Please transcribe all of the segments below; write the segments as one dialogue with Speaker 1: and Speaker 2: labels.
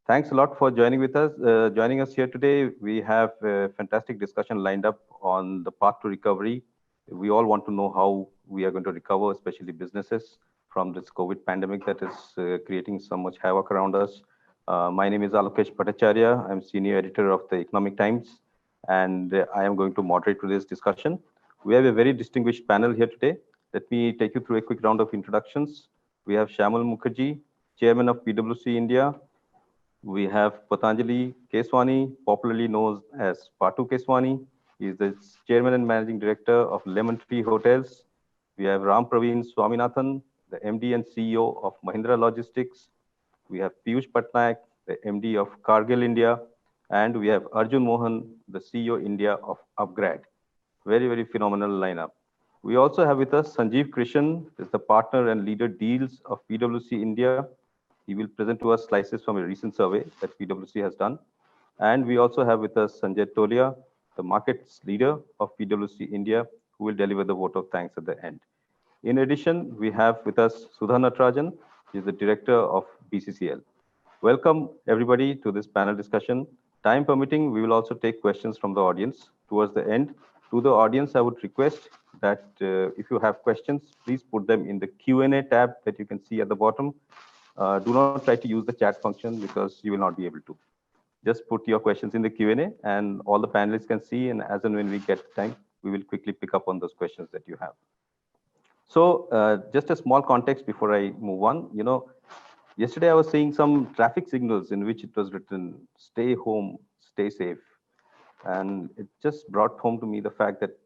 Speaker 1: Thanks a lot for joining us here today. We have a fantastic discussion lined up on the path to recovery. We all want to know how we are going to recover, especially businesses, from this COVID pandemic that is creating so much havoc around us. My name is Alokesh Bhattacharya. I'm senior editor of the Economic Times, and I am going to moderate today's discussion. We have a very distinguished panel here today. Let me take you through a quick round of introductions. We have Shyamal Mukherjee, Chairman of PwC India. We have Patanjali Keswani, popularly known as Patu Keswani. He is the chairman and managing director of Lemon Tree Hotels. We have Ram Praveen Swaminathan, the MD and CEO of Mahindra Logistics. We have Piyush Patnaik, the MD of Cargill India. And we have Arjun Mohan, the CEO India of Upgrad. Very, very phenomenal lineup. We also have with us Sanjeev Krishan, is the partner and leader deals of PwC India. He will present to us slices from a recent survey that PwC has done. And we also have with us Sanjay Tolia, the markets leader of PwC India, who will deliver the vote of thanks at the end. In addition, we have with us Sudha Natarajan, he is the director of BCCL. Welcome everybody to this panel discussion. Time permitting, we will also take questions from the audience towards the end. To the audience, I would request that if you have questions, please put them in the Q&A tab that you can see at the bottom. Do not try to use the chat function because you will not be able to. Just put your questions in the Q&A and all the panelists can see, and as and when we get time, we will quickly pick up on those questions that you have. So just a small context before I move on. Yesterday I was seeing some traffic signals in which it was written, stay home, stay safe. And it just brought home to me the fact that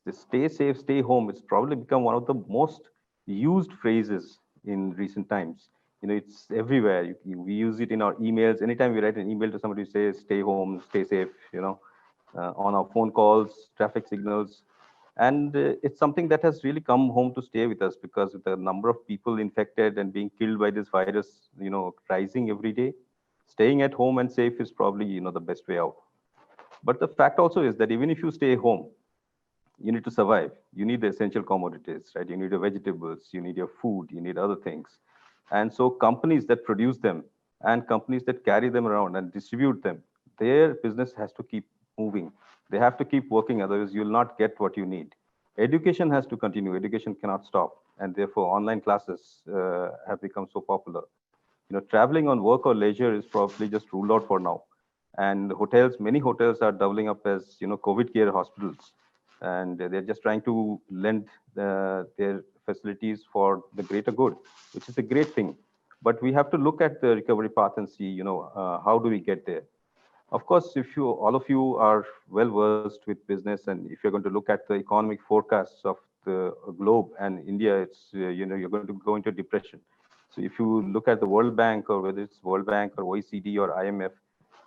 Speaker 1: this stay safe, stay home, it's probably become one of the most used phrases in recent times. It's everywhere. We use it in our emails. Anytime we write an email to somebody, say, stay home, stay safe, on our phone calls, traffic signals. And it's something that has really come home to stay with us because with the number of people infected and being killed by this virus, rising every day, staying at home and safe is probably, the best way out. But the fact also is that even if you stay home, you need to survive. You need the essential commodities, right? You need your vegetables, you need your food, you need other things. And so companies that produce them and companies that carry them around and distribute them, their business has to keep moving. They have to keep working, otherwise you'll not get what you need. Education has to continue. Education cannot stop. And therefore, online classes have become so popular. Traveling on work or leisure is probably just ruled out for now. And hotels, many hotels are doubling up as, COVID care hospitals. And they're just trying to lend their facilities for the greater good, which is a great thing. But we have to look at the recovery path and see, how do we get there? Of course, if all of you are well versed with business, and if you're going to look at the economic forecasts of the globe and India, it's you're going to go into depression. So if you look at the World Bank, or whether it's World Bank or OECD or IMF,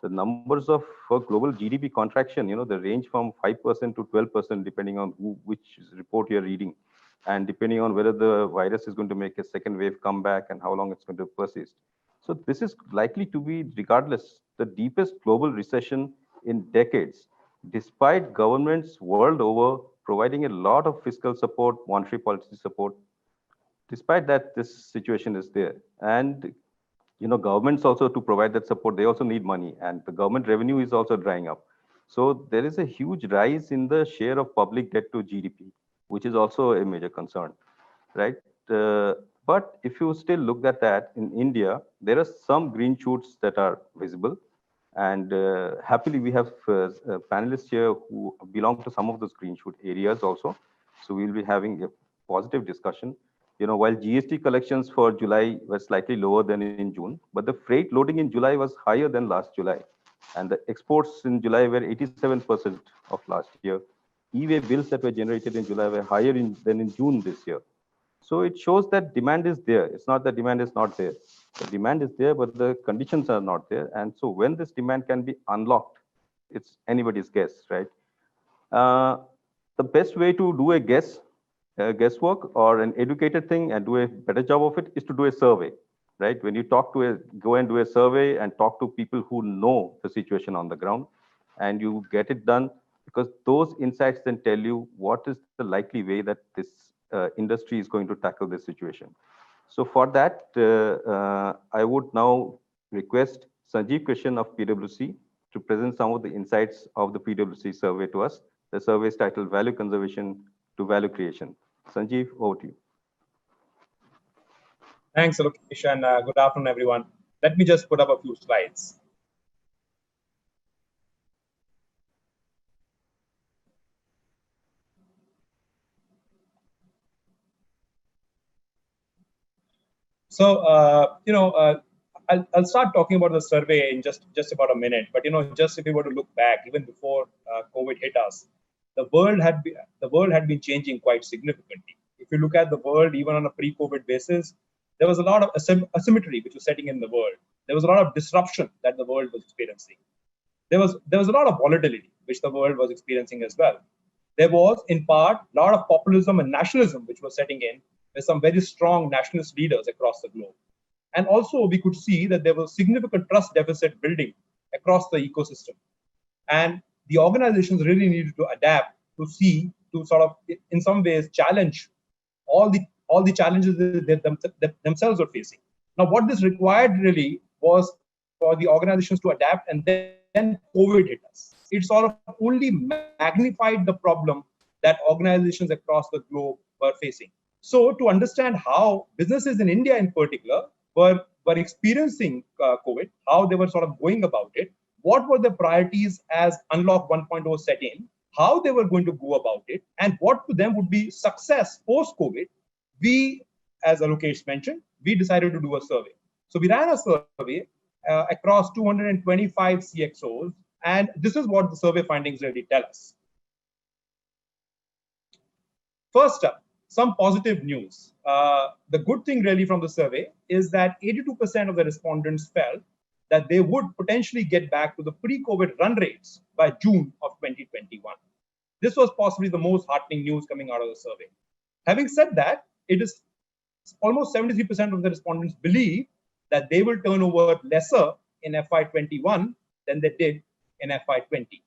Speaker 1: the numbers of global GDP contraction, they range from 5% to 12%, depending on which report you're reading, and depending on whether the virus is going to make a second wave come back and how long it's going to persist. So this is likely to be, regardless, the deepest global recession in decades, despite governments world over providing a lot of fiscal support, monetary policy support. Despite that, this situation is there. And governments also, to provide that support, they also need money, and the government revenue is also drying up. So there is a huge rise in the share of public debt to GDP, which is also a major concern, right? But if you still look at that in India, there are some green shoots that are visible. And happily, we have panelists here who belong to some of those green shoot areas also. So we'll be having a positive discussion. While GST collections for July were slightly lower than in June, but the freight loading in July was higher than last July. And the exports in July were 87% of last year. E-way bills that were generated in July were higher than in June this year. So it shows that demand is there. It's not that demand is not there. The demand is there, but the conditions are not there. And so when this demand can be unlocked, it's anybody's guess, right? The best way to do a guesswork or an educated thing and do a better job of it is to do a survey, right? When you go and do a survey and talk to people who know the situation on the ground, and you get it done, because those insights then tell you what is the likely way that this industry is going to tackle this situation. So for that, I would now request Sanjeev Krishan of PwC to present some of the insights of the PwC survey to us. The survey is titled Value Conservation to Value Creation. Sanjeev, over to you.
Speaker 2: Thanks, Alokesh, and good afternoon, everyone. Let me just put up a few slides. So, I'll start talking about the survey in just about a minute. But just if we were to look back, even before COVID hit us, the world had been changing quite significantly. If you look at the world, even on a pre-COVID basis, there was a lot of asymmetry which was setting in the world. There was a lot of disruption that the world was experiencing. There was a lot of volatility which the world was experiencing as well. There was, in part, a lot of populism and nationalism which was setting in with some very strong nationalist leaders across the globe. And also, we could see that there was significant trust deficit building across the ecosystem. And the organizations really needed to adapt to sort of, in some ways, challenge all the challenges that themselves were facing. Now, what this required really was for the organizations to adapt, and then COVID hit us. It sort of only magnified the problem that organizations across the globe were facing. So, to understand how businesses in India, in particular, were experiencing COVID, how they were sort of going about it, what were the priorities as Unlock 1.0 set in, how they were going to go about it, and what to them would be success post-COVID, we, as Alokesh mentioned, we decided to do a survey. So we ran a survey across 225 CXOs, and this is what the survey findings really tell us. First up, some positive news. The good thing really from the survey is that 82% of the respondents felt that they would potentially get back to the pre-COVID run rates by June of 2021. This was possibly the most heartening news coming out of the survey. Having said that, it is almost 73% of the respondents believe that they will turn over lesser in FY21 than they did in FY20.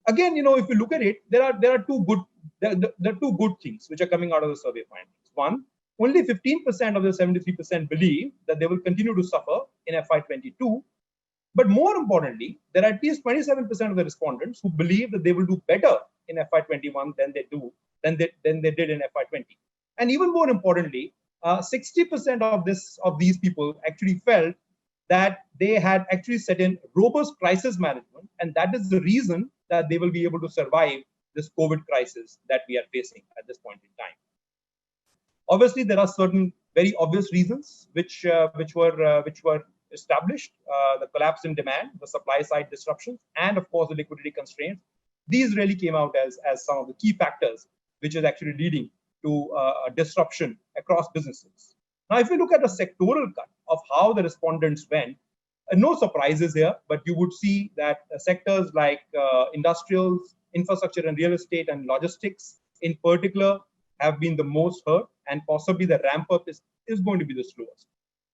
Speaker 2: Again, if you look at it, there are two good things which are coming out of the survey findings. One, only 15% of the 73% believe that they will continue to suffer in FY22. But more importantly, there are at least 27% of the respondents who believe that they will do better in FY21 than they did in FY20. And even more importantly, 60% of these people actually felt that they had actually set in robust crisis management, and that is the reason that they will be able to survive this COVID crisis that we are facing at this point in time. Obviously, there are certain very obvious reasons which were established: the collapse in demand, the supply side disruptions, and of course the liquidity constraints. These really came out as some of the key factors which is actually leading to a disruption across businesses. Now, if you look at a sectoral cut of how the respondents went, no surprises here, but you would see that sectors like industrials, infrastructure and real estate, and logistics in particular have been the most hurt, and possibly the ramp up is going to be the slowest.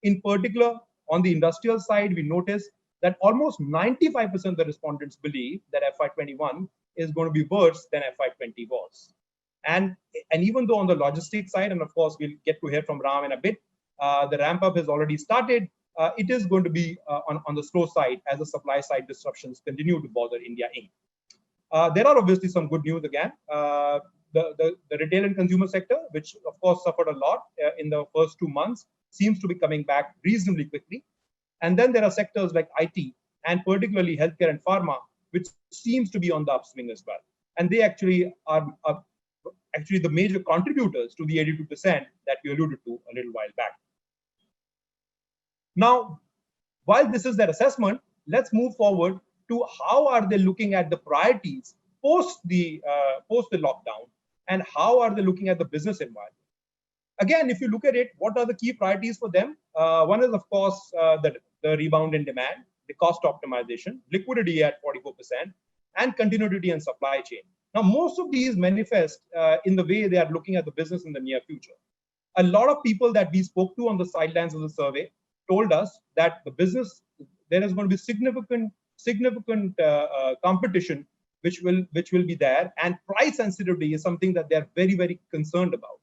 Speaker 2: In particular, on the industrial side, we noticed that almost 95% of the respondents believe that FY21 is going to be worse than FY20 was. And even though on the logistics side, and of course we'll get to hear from Ram in a bit, the ramp up has already started. It is going to be on the slow side as the supply side disruptions continue to bother India Inc. There are obviously some good news again. The retail and consumer sector, which of course suffered a lot in the first 2 months, seems to be coming back reasonably quickly. And then there are sectors like IT and particularly healthcare and pharma, which seems to be on the upswing as well. And they actually are actually the major contributors to the 82% that we alluded to a little while back. Now, while this is their assessment, let's move forward to how are they looking at the priorities post the lockdown, and how are they looking at the business environment. Again, if you look at it, what are the key priorities for them? One is, of course, the rebound in demand, the cost optimization, liquidity at 44%, and continuity and supply chain. Now, most of these manifest in the way they are looking at the business in the near future. A lot of people that we spoke to on the sidelines of the survey told us that the business, there is going to be significant competition which will be there, and price sensitivity is something that they are very, very concerned about.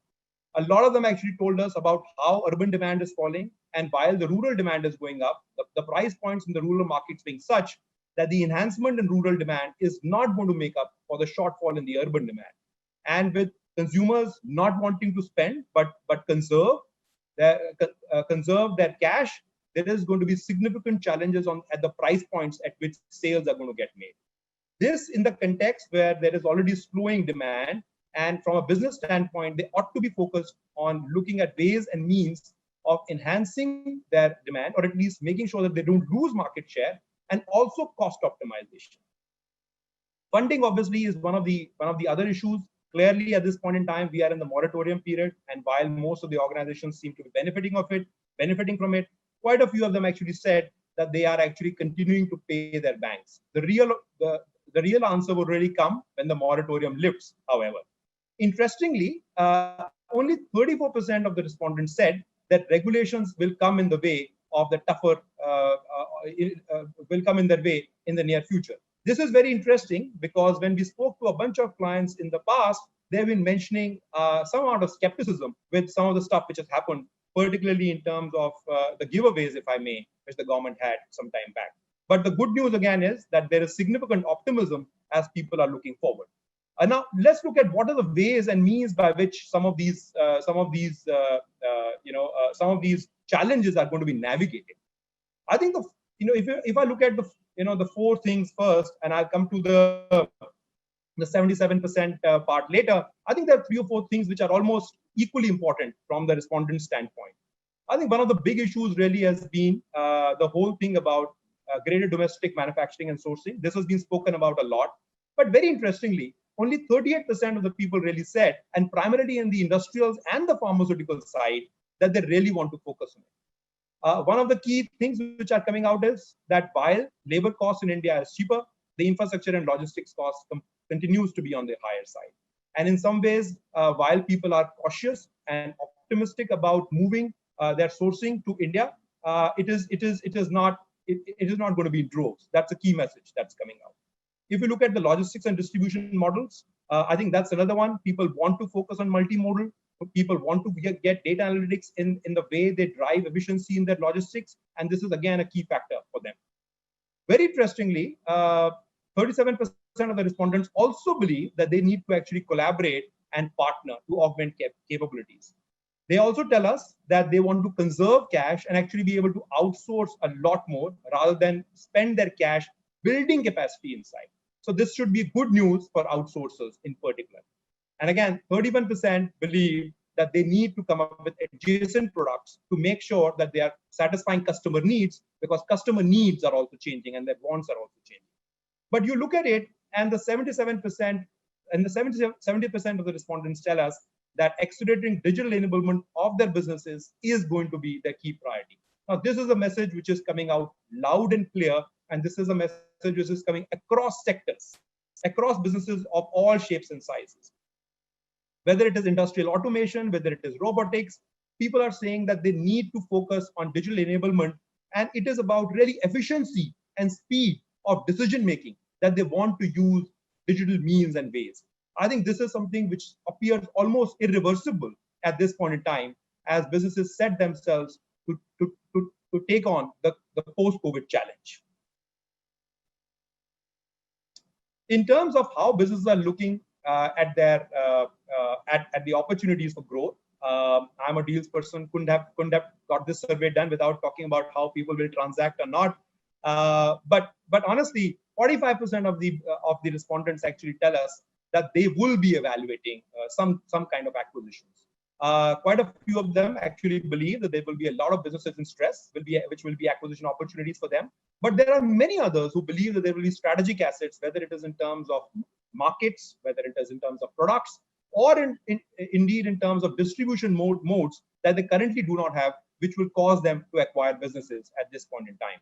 Speaker 2: A lot of them actually told us about how urban demand is falling. And while the rural demand is going up, the price points in the rural markets being such that the enhancement in rural demand is not going to make up for the shortfall in the urban demand. And with consumers not wanting to spend but conserve their cash, there is going to be significant challenges at the price points at which sales are going to get made. This in the context where there is already slowing demand, and from a business standpoint, they ought to be focused on looking at ways and means of enhancing their demand, or at least making sure that they don't lose market share, and also cost optimization. Funding obviously is one of the other issues. Clearly, at this point in time, we are in the moratorium period, and while most of the organizations seem to be benefiting from it, quite a few of them actually said that they are actually continuing to pay their banks. The real answer will really come when the moratorium lifts, however. Interestingly, only 34% of the respondents said that regulations will come in the way of the tougher, will come in their way in the near future. This is very interesting because when we spoke to a bunch of clients in the past, they've been mentioning some amount of skepticism with some of the stuff which has happened, particularly in terms of the giveaways, if I may, which the government had some time back. But the good news again is that there is significant optimism as people are looking forward. Now let's look at what are the ways and means by which some of these challenges are going to be navigated. I think if I look at the four things first, and I'll come to the 77% part later. I think there are 3 or 4 things which are almost equally important from the respondent standpoint. I think one of the big issues really has been the whole thing about greater domestic manufacturing and sourcing. This has been spoken about a lot, but very interestingly, only 38% of the people really said, and primarily in the industrials and the pharmaceutical side, that they really want to focus on it. One of the key things which are coming out is that while labor costs in India is cheaper, the infrastructure and logistics costs continues to be on the higher side. And in some ways, while people are cautious and optimistic about moving their sourcing to India, it is not going to be in droves. That's a key message that's coming out. If you look at the logistics and distribution models, I think that's another one. People want to focus on multimodal. People want to get data analytics in the way they drive efficiency in their logistics. And this is, again, a key factor for them. Very interestingly, 37% of the respondents also believe that they need to actually collaborate and partner to augment capabilities. They also tell us that they want to conserve cash and actually be able to outsource a lot more rather than spend their cash building capacity inside. So this should be good news for outsourcers in particular. And again, 31% believe that they need to come up with adjacent products to make sure that they are satisfying customer needs, because customer needs are also changing and their wants are also changing. But you look at it, and the 77% and the 70% of the respondents tell us that accelerating digital enablement of their businesses is going to be their key priority. Now, this is a message which is coming out loud and clear, and this is a message which is coming across sectors, across businesses of all shapes and sizes. Whether it is industrial automation, whether it is robotics, people are saying that they need to focus on digital enablement, and it is about really efficiency and speed of decision making that they want to use digital means and ways. I think this is something which appears almost irreversible at this point in time as businesses set themselves to take on the post-COVID challenge. In terms of how businesses are looking at the opportunities for growth, I'm a deals person, couldn't have got this survey done without talking about how people will transact or not. But honestly, 45% of the respondents actually tell us that they will be evaluating some kind of acquisitions. Quite a few of them actually believe that there will be a lot of businesses in stress, which will be acquisition opportunities for them. But there are many others who believe that there will be strategic assets, whether it is in terms of markets, whether it is in terms of products, or indeed in terms of distribution modes that they currently do not have, which will cause them to acquire businesses at this point in time.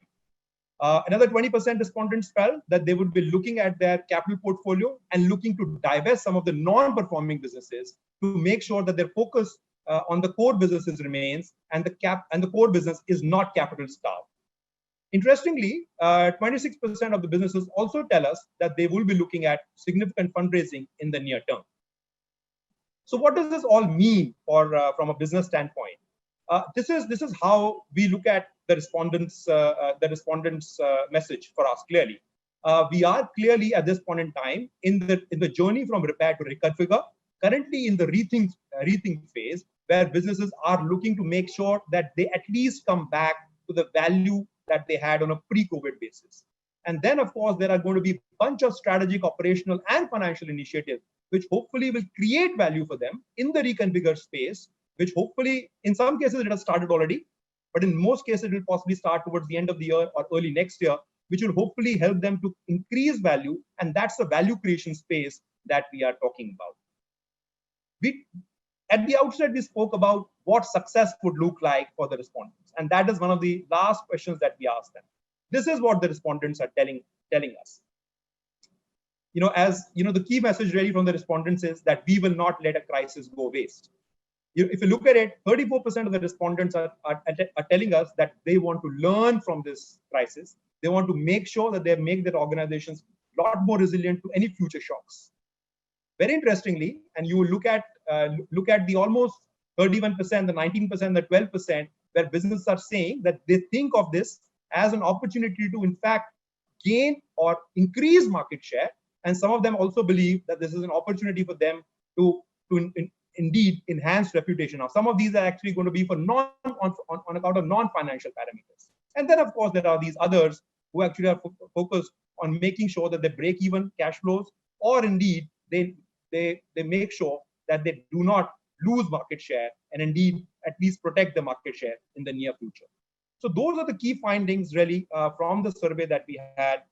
Speaker 2: Another 20% respondents felt that they would be looking at their capital portfolio and looking to divest some of the non-performing businesses to make sure that their focus on the core businesses remains and the core business is not capital starved. Interestingly, 26% of the businesses also tell us that they will be looking at significant fundraising in the near term. So what does this all mean for from a business standpoint? This is how we look at the respondents' message for us clearly. We are clearly at this point in time in the journey from repair to reconfigure. Currently in the rethink phase, where businesses are looking to make sure that they at least come back to the value that they had on a pre-COVID basis. And then, of course, there are going to be a bunch of strategic, operational, and financial initiatives which hopefully will create value for them in the reconfigured space, which hopefully, in some cases, it has started already, but in most cases, it will possibly start towards the end of the year or early next year, which will hopefully help them to increase value. And that's the value creation space that we are talking about. At the outset, we spoke about what success would look like for the respondents. And that is one of the last questions that we asked them. This is what the respondents are telling us. The key message really from the respondents is that we will not let a crisis go waste. If you look at it, 34% of the respondents are telling us that they want to learn from this crisis. They want to make sure that they make their organizations a lot more resilient to any future shocks. Very interestingly, and you will look at the almost 31%, the 19%, the 12%, where businesses are saying that they think of this as an opportunity to, in fact, gain or increase market share. And some of them also believe that this is an opportunity for them to indeed enhance reputation. Now, some of these are actually going to be for on account of non-financial parameters. And then, of course, there are these others who actually are focused on making sure that they break even cash flows, or indeed they make sure that they do not lose market share and indeed at least protect the market share in the near future. So those are the key findings really from the survey that we had.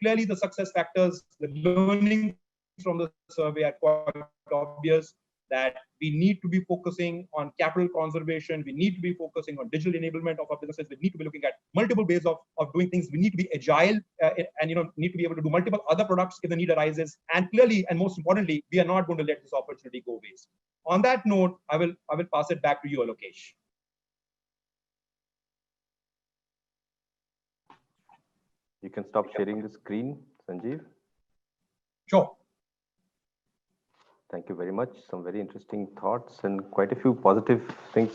Speaker 2: Clearly, the success factors, the learning from the survey are quite obvious, that we need to be focusing on capital conservation. We need to be focusing on digital enablement of our businesses. We need to be looking at multiple ways of doing things. We need to be agile and need to be able to do multiple other products if the need arises. And clearly, and most importantly, we are not going to let this opportunity go waste. On that note, I will pass it back to you, Alokesh.
Speaker 1: You can stop sharing the screen, Sanjeev.
Speaker 2: Sure.
Speaker 1: Thank you very much. Some very interesting thoughts and quite a few positive things.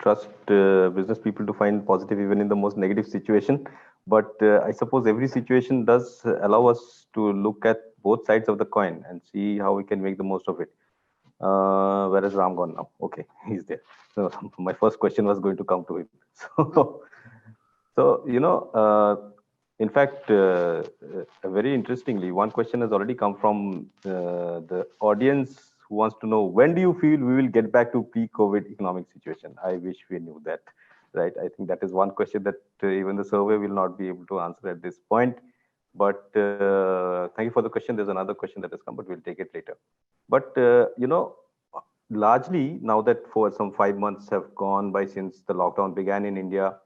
Speaker 1: Trust business people to find positive even in the most negative situation. But I suppose every situation does allow us to look at both sides of the coin and see how we can make the most of it. Where is Ram gone now? Okay, he's there. So my first question was going to come to him. In fact, very interestingly, one question has already come from the audience who wants to know, when do you feel we will get back to pre-COVID economic situation? I wish we knew that, right? I think that is one question that even the survey will not be able to answer at this point. But thank you for the question. There's another question that has come, but we'll take it later. But, largely now that for some 5 months have gone by since the lockdown began in India,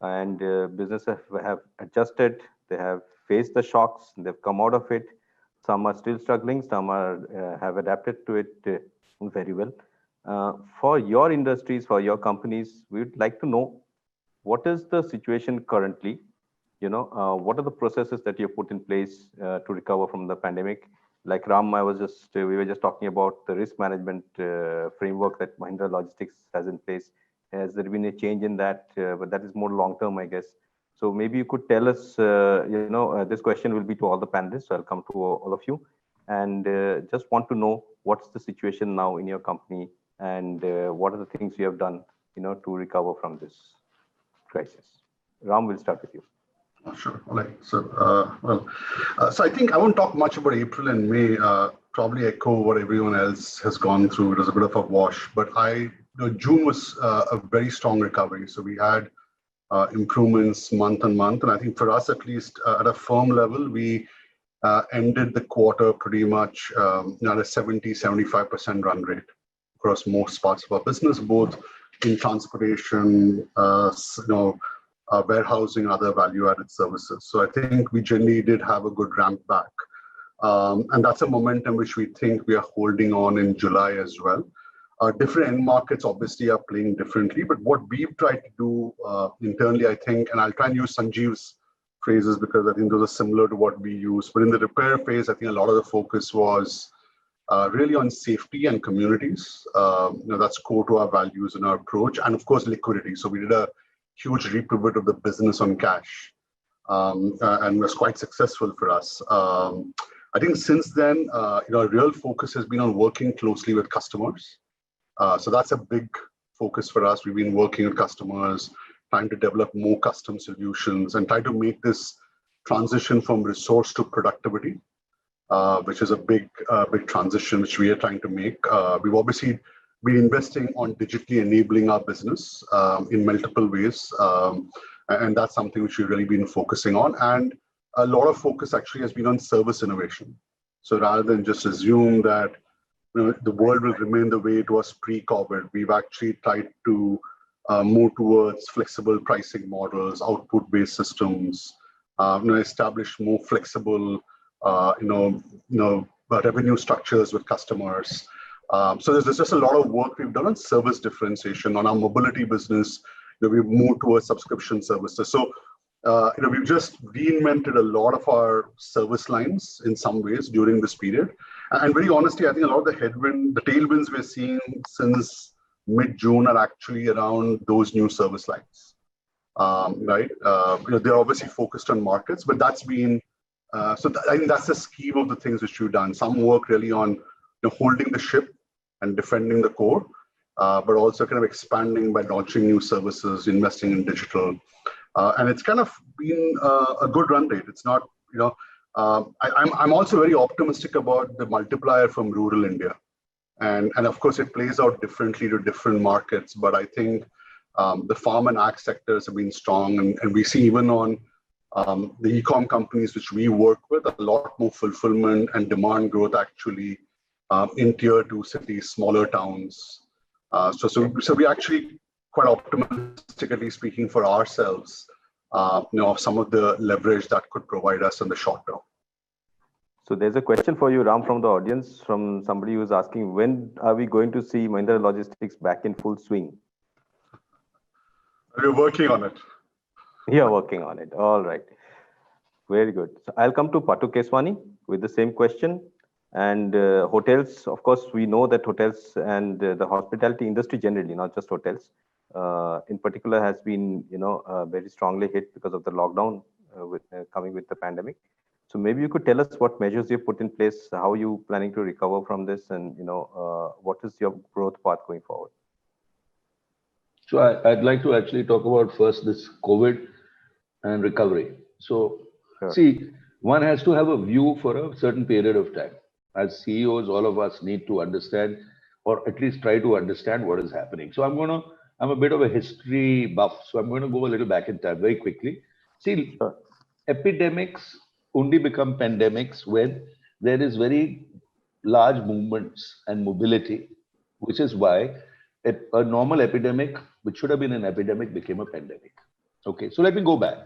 Speaker 1: and businesses have adjusted, they have faced the shocks, they've come out of it. Some are still struggling, some are have adapted to it very well. For your industries, for your companies, we'd like to know, what is the situation currently? What are the processes that you put in place to recover from the pandemic? Like Ram, we were just talking about the risk management framework that Mahindra Logistics has in place. Has there been a change in that? But that is more long-term, I guess. So maybe you could tell us, this question will be to all the panelists. So I'll come to all of you. And just want to know, what's the situation now in your company, and what are the things you have done, to recover from this crisis? Ram, we'll start with you.
Speaker 3: Sure. All right. So, so I think I won't talk much about April and May. Probably echo what everyone else has gone through. It was a bit of a wash, but June was a very strong recovery. So we had improvements month on month, and I think for us, at least at a firm level, we ended the quarter pretty much at a 70-75% run rate across most parts of our business, both in transportation, warehousing, other value-added services. So I think we generally did have a good ramp back. And that's a momentum which we think we are holding on in July as well. Different end markets obviously are playing differently, but what we've tried to do internally, I think, and I'll try and use Sanjeev's phrases because I think those are similar to what we use. But in the repair phase, I think a lot of the focus was really on safety and communities. That's core to our values and our approach, and of course liquidity. So we did a huge repivot of the business on cash, and was quite successful for us. I think since then, real focus has been on working closely with customers. So that's a big focus for us. We've been working with customers, trying to develop more custom solutions and try to make this transition from resource to productivity, which is a big transition which we are trying to make. We've obviously been investing on digitally enabling our business in multiple ways, and that's something which we've really been focusing on. And a lot of focus actually has been on service innovation. So rather than just assume that the world will remain the way it was pre-COVID, we've actually tried to move towards flexible pricing models, output-based systems, establish more flexible, revenue structures with customers. So there's just a lot of work we've done on service differentiation. On our mobility business, we've moved towards subscription services. So we've just reinvented a lot of our service lines in some ways during this period. And very honestly, I think a lot of the tailwinds we're seeing since mid-June are actually around those new service lines, right? They're obviously focused on markets, but that's been, I think that's the scheme of the things which we've done. Some work really on holding the ship and defending the core, but also kind of expanding by launching new services, investing in digital. And it's kind of been a good run rate. It's not, I'm also very optimistic about the multiplier from rural India. And of course, it plays out differently to different markets. But I think the farm and ag sectors have been strong. And we see even on the e-com companies which we work with, a lot more fulfillment and demand growth actually in tier 2 cities, smaller towns. So we're actually quite optimistically speaking for ourselves, some of the leverage that could provide us in the short term.
Speaker 1: So there's a question for you, Ram, from the audience, from somebody who's asking, when are we going to see Mahindra Logistics back in full swing?
Speaker 3: We're working on it.
Speaker 1: You're working on it. All right. Very good. So I'll come to Patu Keswani with the same question. And hotels, of course, we know that hotels and the hospitality industry generally, not just hotels, in particular, has been, very strongly hit because of the lockdown coming with the pandemic. So maybe you could tell us what measures you've put in place, how you planning to recover from this, and what is your growth path going forward?
Speaker 4: So I'd like to actually talk about first this COVID and recovery. So See, one has to have a view for a certain period of time. As CEOs, all of us need to understand, or at least try to understand what is happening. So I'm a bit of a history buff, so I'm going to go a little back in time very quickly. See, epidemics only become pandemics when there is very large movements and mobility, which is why a normal epidemic, which should have been an epidemic, became a pandemic. Okay, so let me go back.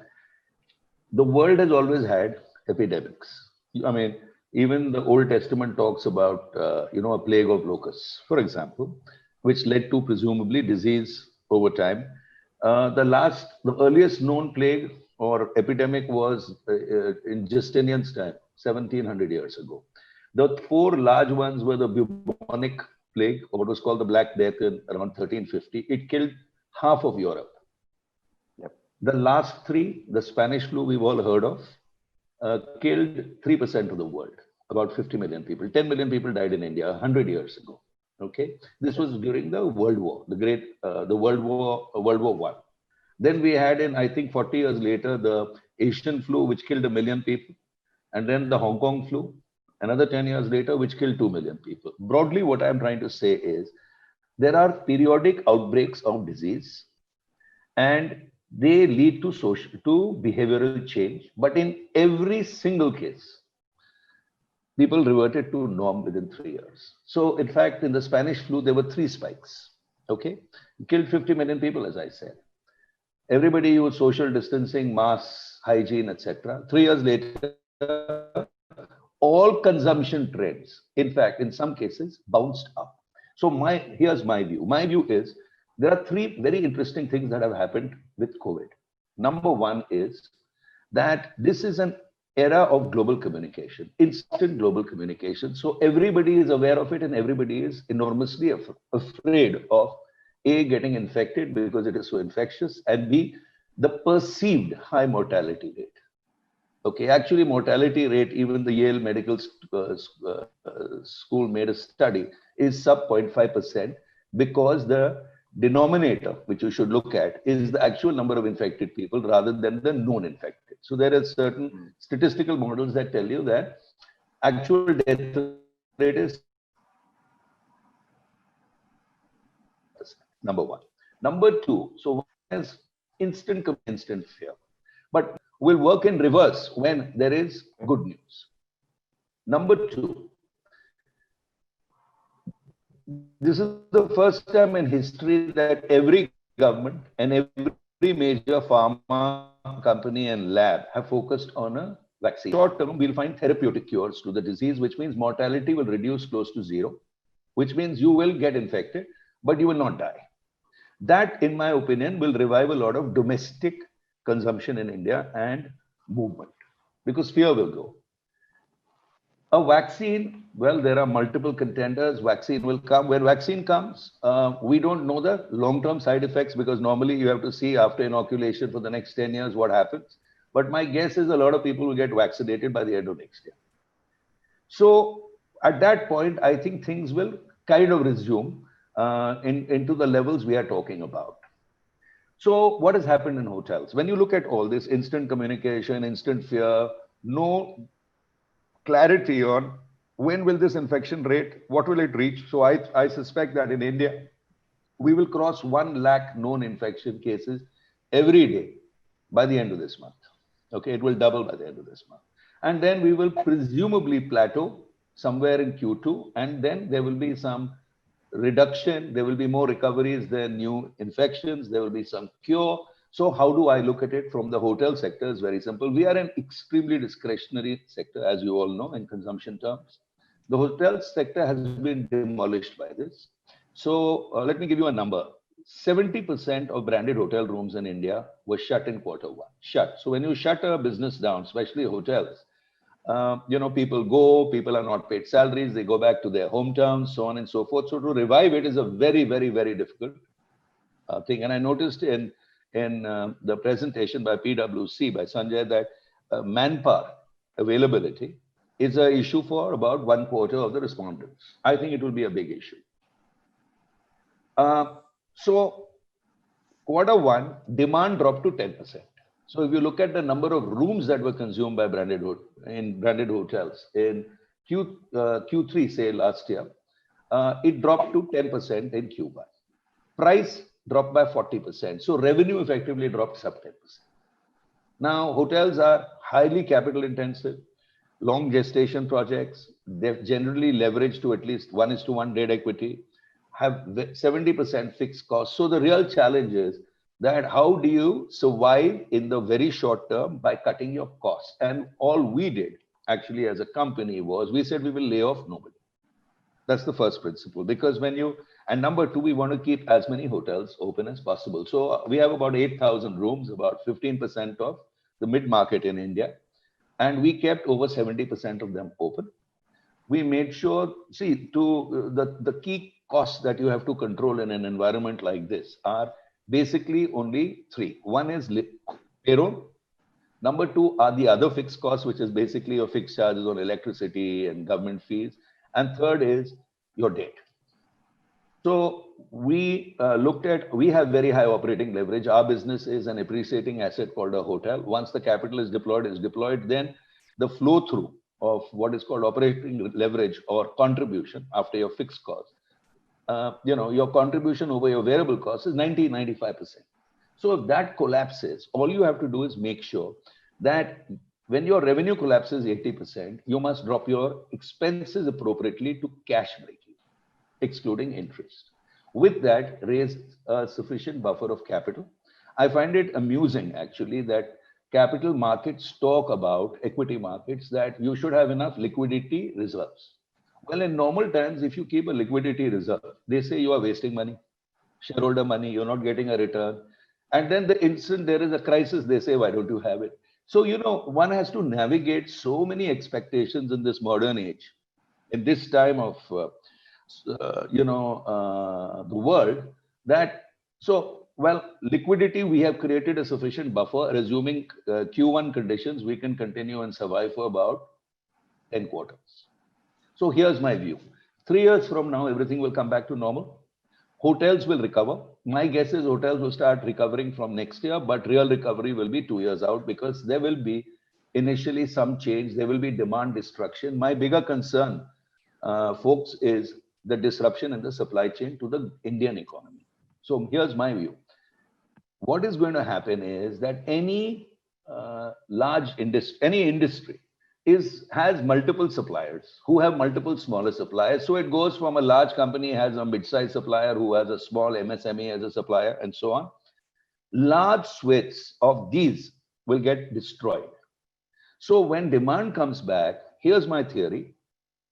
Speaker 4: The world has always had epidemics. I mean, even the Old Testament talks about, a plague of locusts, for example, which led to presumably disease over time. The earliest known plague or epidemic was in Justinian's time, 1700 years ago. The 4 large ones were the bubonic plague, or what was called the Black Death in around 1350. It killed half of Europe.
Speaker 1: Yep.
Speaker 4: The last 3, the Spanish flu we've all heard of, killed 3% of the world, about 50 million people. 10 million people died in India 100 years ago. Okay, this was during the World War, World War I. Then we had, I think 40 years later, the Asian flu, which killed 1 million people, and then the Hong Kong flu, another 10 years later, which killed 2 million people. Broadly, what I'm trying to say is there are periodic outbreaks of disease, and they lead to behavioral change. But in every single case, people reverted to norm within 3 years. So in fact, in the Spanish flu, there were 3 spikes. Okay, it killed 50 million people, as I said. Everybody used social distancing, masks, hygiene, etc. 3 years later, all consumption trends, in fact, in some cases, bounced up. So here's my view. My view is there are 3 very interesting things that have happened with COVID. Number 1 is that this is an era of global communication, instant global communication. So everybody is aware of it and everybody is enormously afraid of A, getting infected because it is so infectious, and B, the perceived high mortality rate. Okay, actually mortality rate, even the Yale Medical School made a study, is sub 0.5% because the denominator, which you should look at, is the actual number of infected people rather than the known infected. So there are certain statistical models that tell you that actual death rate is number one. Number two, so one is instant fear, but will work in reverse when there is good news. Number two, this is the first time in history that every government and every major pharma company and lab have focused on a vaccine. Short term, we'll find therapeutic cures to the disease, which means mortality will reduce close to zero, which means you will get infected, but you will not die. That, in my opinion, will revive a lot of domestic consumption in India and movement, because fear will go. A vaccine, well, there are multiple contenders. Vaccine will come. When vaccine comes, we don't know the long-term side effects, because normally you have to see after inoculation for the next 10 years what happens. But my guess is a lot of people will get vaccinated by the end of next year. So at that point, I think things will kind of resume into the levels we are talking about. So what has happened in hotels? When you look at all this instant communication, instant fear, no clarity on when will this infection rate, what will it reach? So I suspect that in India, we will cross 1 lakh known infection cases every day by the end of this month. Okay, it will double by the end of this month. And then we will presumably plateau somewhere in Q2, and then there will be some reduction, there will be more recoveries than new infections, there will be some cure. So how do I look at it from the hotel sector? Is very simple. We are an extremely discretionary sector, as you all know, in consumption terms. The hotel sector has been demolished by this. So let me give you a number. 70% of branded hotel rooms in India were shut in Q1. Shut. So when you shut a business down, especially hotels, people go, people are not paid salaries, they go back to their hometowns, so on and so forth. So to revive it is a very, very, very difficult thing. And I noticed in the presentation by PwC, by Sanjay, that manpower availability is an issue for about 1/4 of the respondents. I think it will be a big issue. So Q1, demand dropped to 10%. So if you look at the number of rooms that were consumed by branded hotels in Q3, say last year, it dropped to 10% in Q1. Price dropped by 40%. So revenue effectively dropped sub 10%. Now, hotels are highly capital intensive, long gestation projects. They're generally leveraged to at least 1:1 debt equity, have 70% fixed costs. So the real challenge is that how do you survive in the very short term by cutting your costs? And all we did actually as a company was we said we will lay off nobody. That's the first principle, because and number two, we want to keep as many hotels open as possible. So we have about 8,000 rooms, about 15% of the mid-market in India. And we kept over 70% of them open. We made sure, the key costs that you have to control in an environment like this are basically only three. One is payroll. Number two are the other fixed costs, which is basically your fixed charges on electricity and government fees. And third is your debt. So we we have very high operating leverage. Our business is an appreciating asset called a hotel. Once the capital is deployed, then the flow through of what is called operating leverage or contribution after your fixed cost. Your contribution over your variable cost is 90-95%. So if that collapses, all you have to do is make sure that when your revenue collapses 80%, you must drop your expenses appropriately to cash break-even, excluding interest. With that, raise a sufficient buffer of capital. I find it amusing, actually, that capital markets talk about equity markets that you should have enough liquidity reserves. Well, in normal times, if you keep a liquidity reserve, they say you are wasting money, shareholder money, you're not getting a return. And then the instant there is a crisis, they say, why don't you have it? So, one has to navigate so many expectations in this modern age, in this time of, the world, that, liquidity, we have created a sufficient buffer. Assuming Q1 conditions, we can continue and survive for about 10 quarters. So here's my view. 3 years from now, everything will come back to normal. Hotels will recover. My guess is hotels will start recovering from next year, but real recovery will be 2 years out, because there will be initially some change. There will be demand destruction. My bigger concern, folks, is the disruption in the supply chain to the Indian economy. So here's my view. What is going to happen is that any large industry, any industry, has multiple suppliers who have multiple smaller suppliers. So it goes from a large company has a mid-sized supplier who has a small MSME as a supplier, and so on. Large swathes of these will get destroyed. So when demand comes back, here's my theory: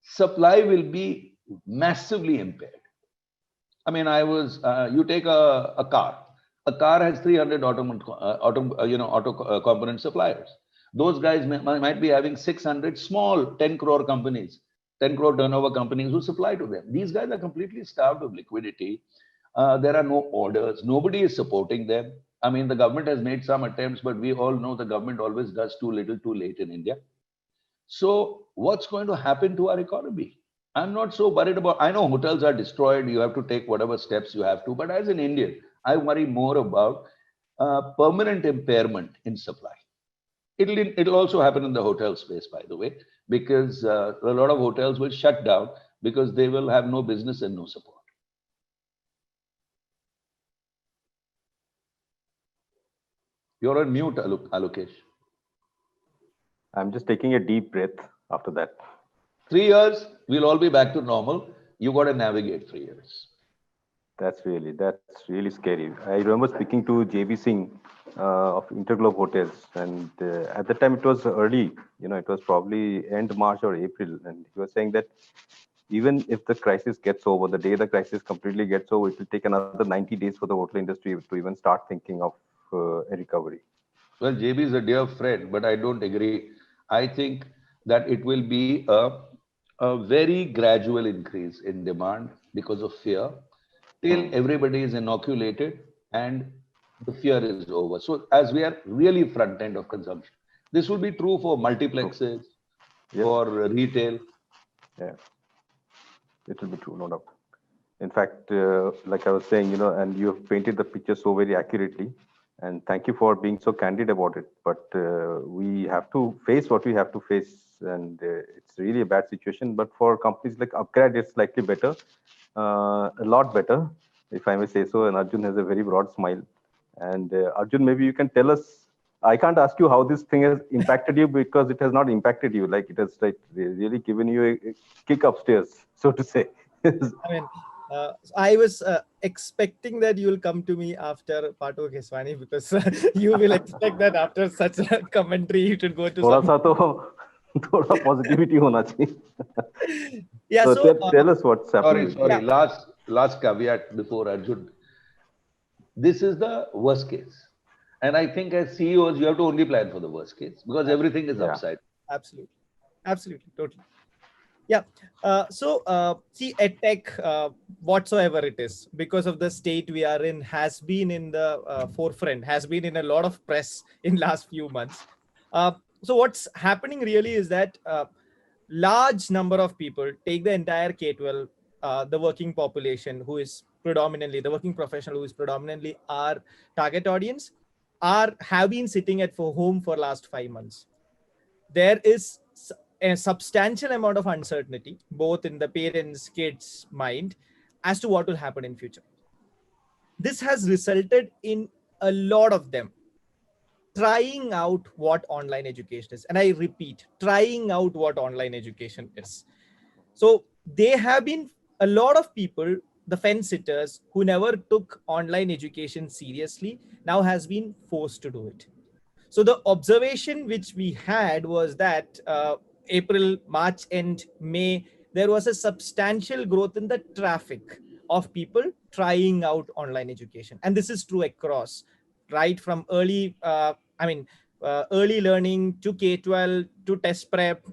Speaker 4: supply will be massively impaired. I mean, you take a car. A car has 300 auto component suppliers. Those guys might be having 600 small 10 crore companies, 10 crore turnover companies who supply to them. These guys are completely starved of liquidity. There are no orders. Nobody is supporting them. I mean, the government has made some attempts, but we all know the government always does too little, too late in India. So what's going to happen to our economy? I'm not so worried about, I know hotels are destroyed. You have to take whatever steps you have to. But as an Indian, I worry more about permanent impairment in supply. It'll also happen in the hotel space, by the way, because a lot of hotels will shut down because they will have no business and no support. You're on mute, Alokesh.
Speaker 1: I'm just taking a deep breath after that.
Speaker 4: 3 years, we'll all be back to normal. You got to navigate 3 years.
Speaker 1: That's really scary. I remember speaking to JB Singh of Interglobe Hotels, and at the time it was early, it was probably end March or April, and he was saying that even if the crisis gets over, the day the crisis completely gets over, it will take another 90 days for the hotel industry to even start thinking of a recovery.
Speaker 4: Well, JB is a dear friend, but I don't agree. I think that it will be a very gradual increase in demand because of fear, till everybody is inoculated and the fear is over. So as we are really front end of consumption, this will be true for multiplexes, for retail.
Speaker 1: Yeah, it will be true, no doubt. In fact, like I was saying, and you have painted the picture so very accurately, and thank you for being so candid about it. But we have to face what we have to face, and it's really a bad situation. But for companies like Upgrad, it's slightly better, a lot better, if I may say so. And Arjun has a very broad smile. And Arjun, maybe you can tell us. I can't ask you how this thing has impacted you, because it has not impacted you. Like, it has really given you a kick upstairs, so to say.
Speaker 5: I mean, I was expecting that you will come to me after Patu Keswani, because you will expect that after such a commentary, you should go to
Speaker 1: thoda positivity hona chahiye.
Speaker 5: Yeah,
Speaker 1: so tell us what's happening.
Speaker 4: Sorry. Yeah. Last caveat before Arjun. This is the worst case. And I think as CEOs, you have to only plan for the worst case, because everything is upside.
Speaker 5: Absolutely. Totally. Yeah. See, EdTech, whatsoever it is, because of the state we are in, has been in the forefront, has been in a lot of press in last few months. So what's happening really is that large number of people, take the entire K-12, the working population, who is predominantly, the working professional who is predominantly our target audience, have been sitting at home for last 5 months. There is a substantial amount of uncertainty, both in the parents' kids' mind, as to what will happen in future. This has resulted in a lot of them trying out what online education is. And I repeat, trying out what online education is. So they have been a lot of people, the fence sitters who never took online education seriously, now has been forced to do it. So the observation which we had was that April, March, and May, there was a substantial growth in the traffic of people trying out online education. And this is true across, right from early, early learning to K-12 to test prep,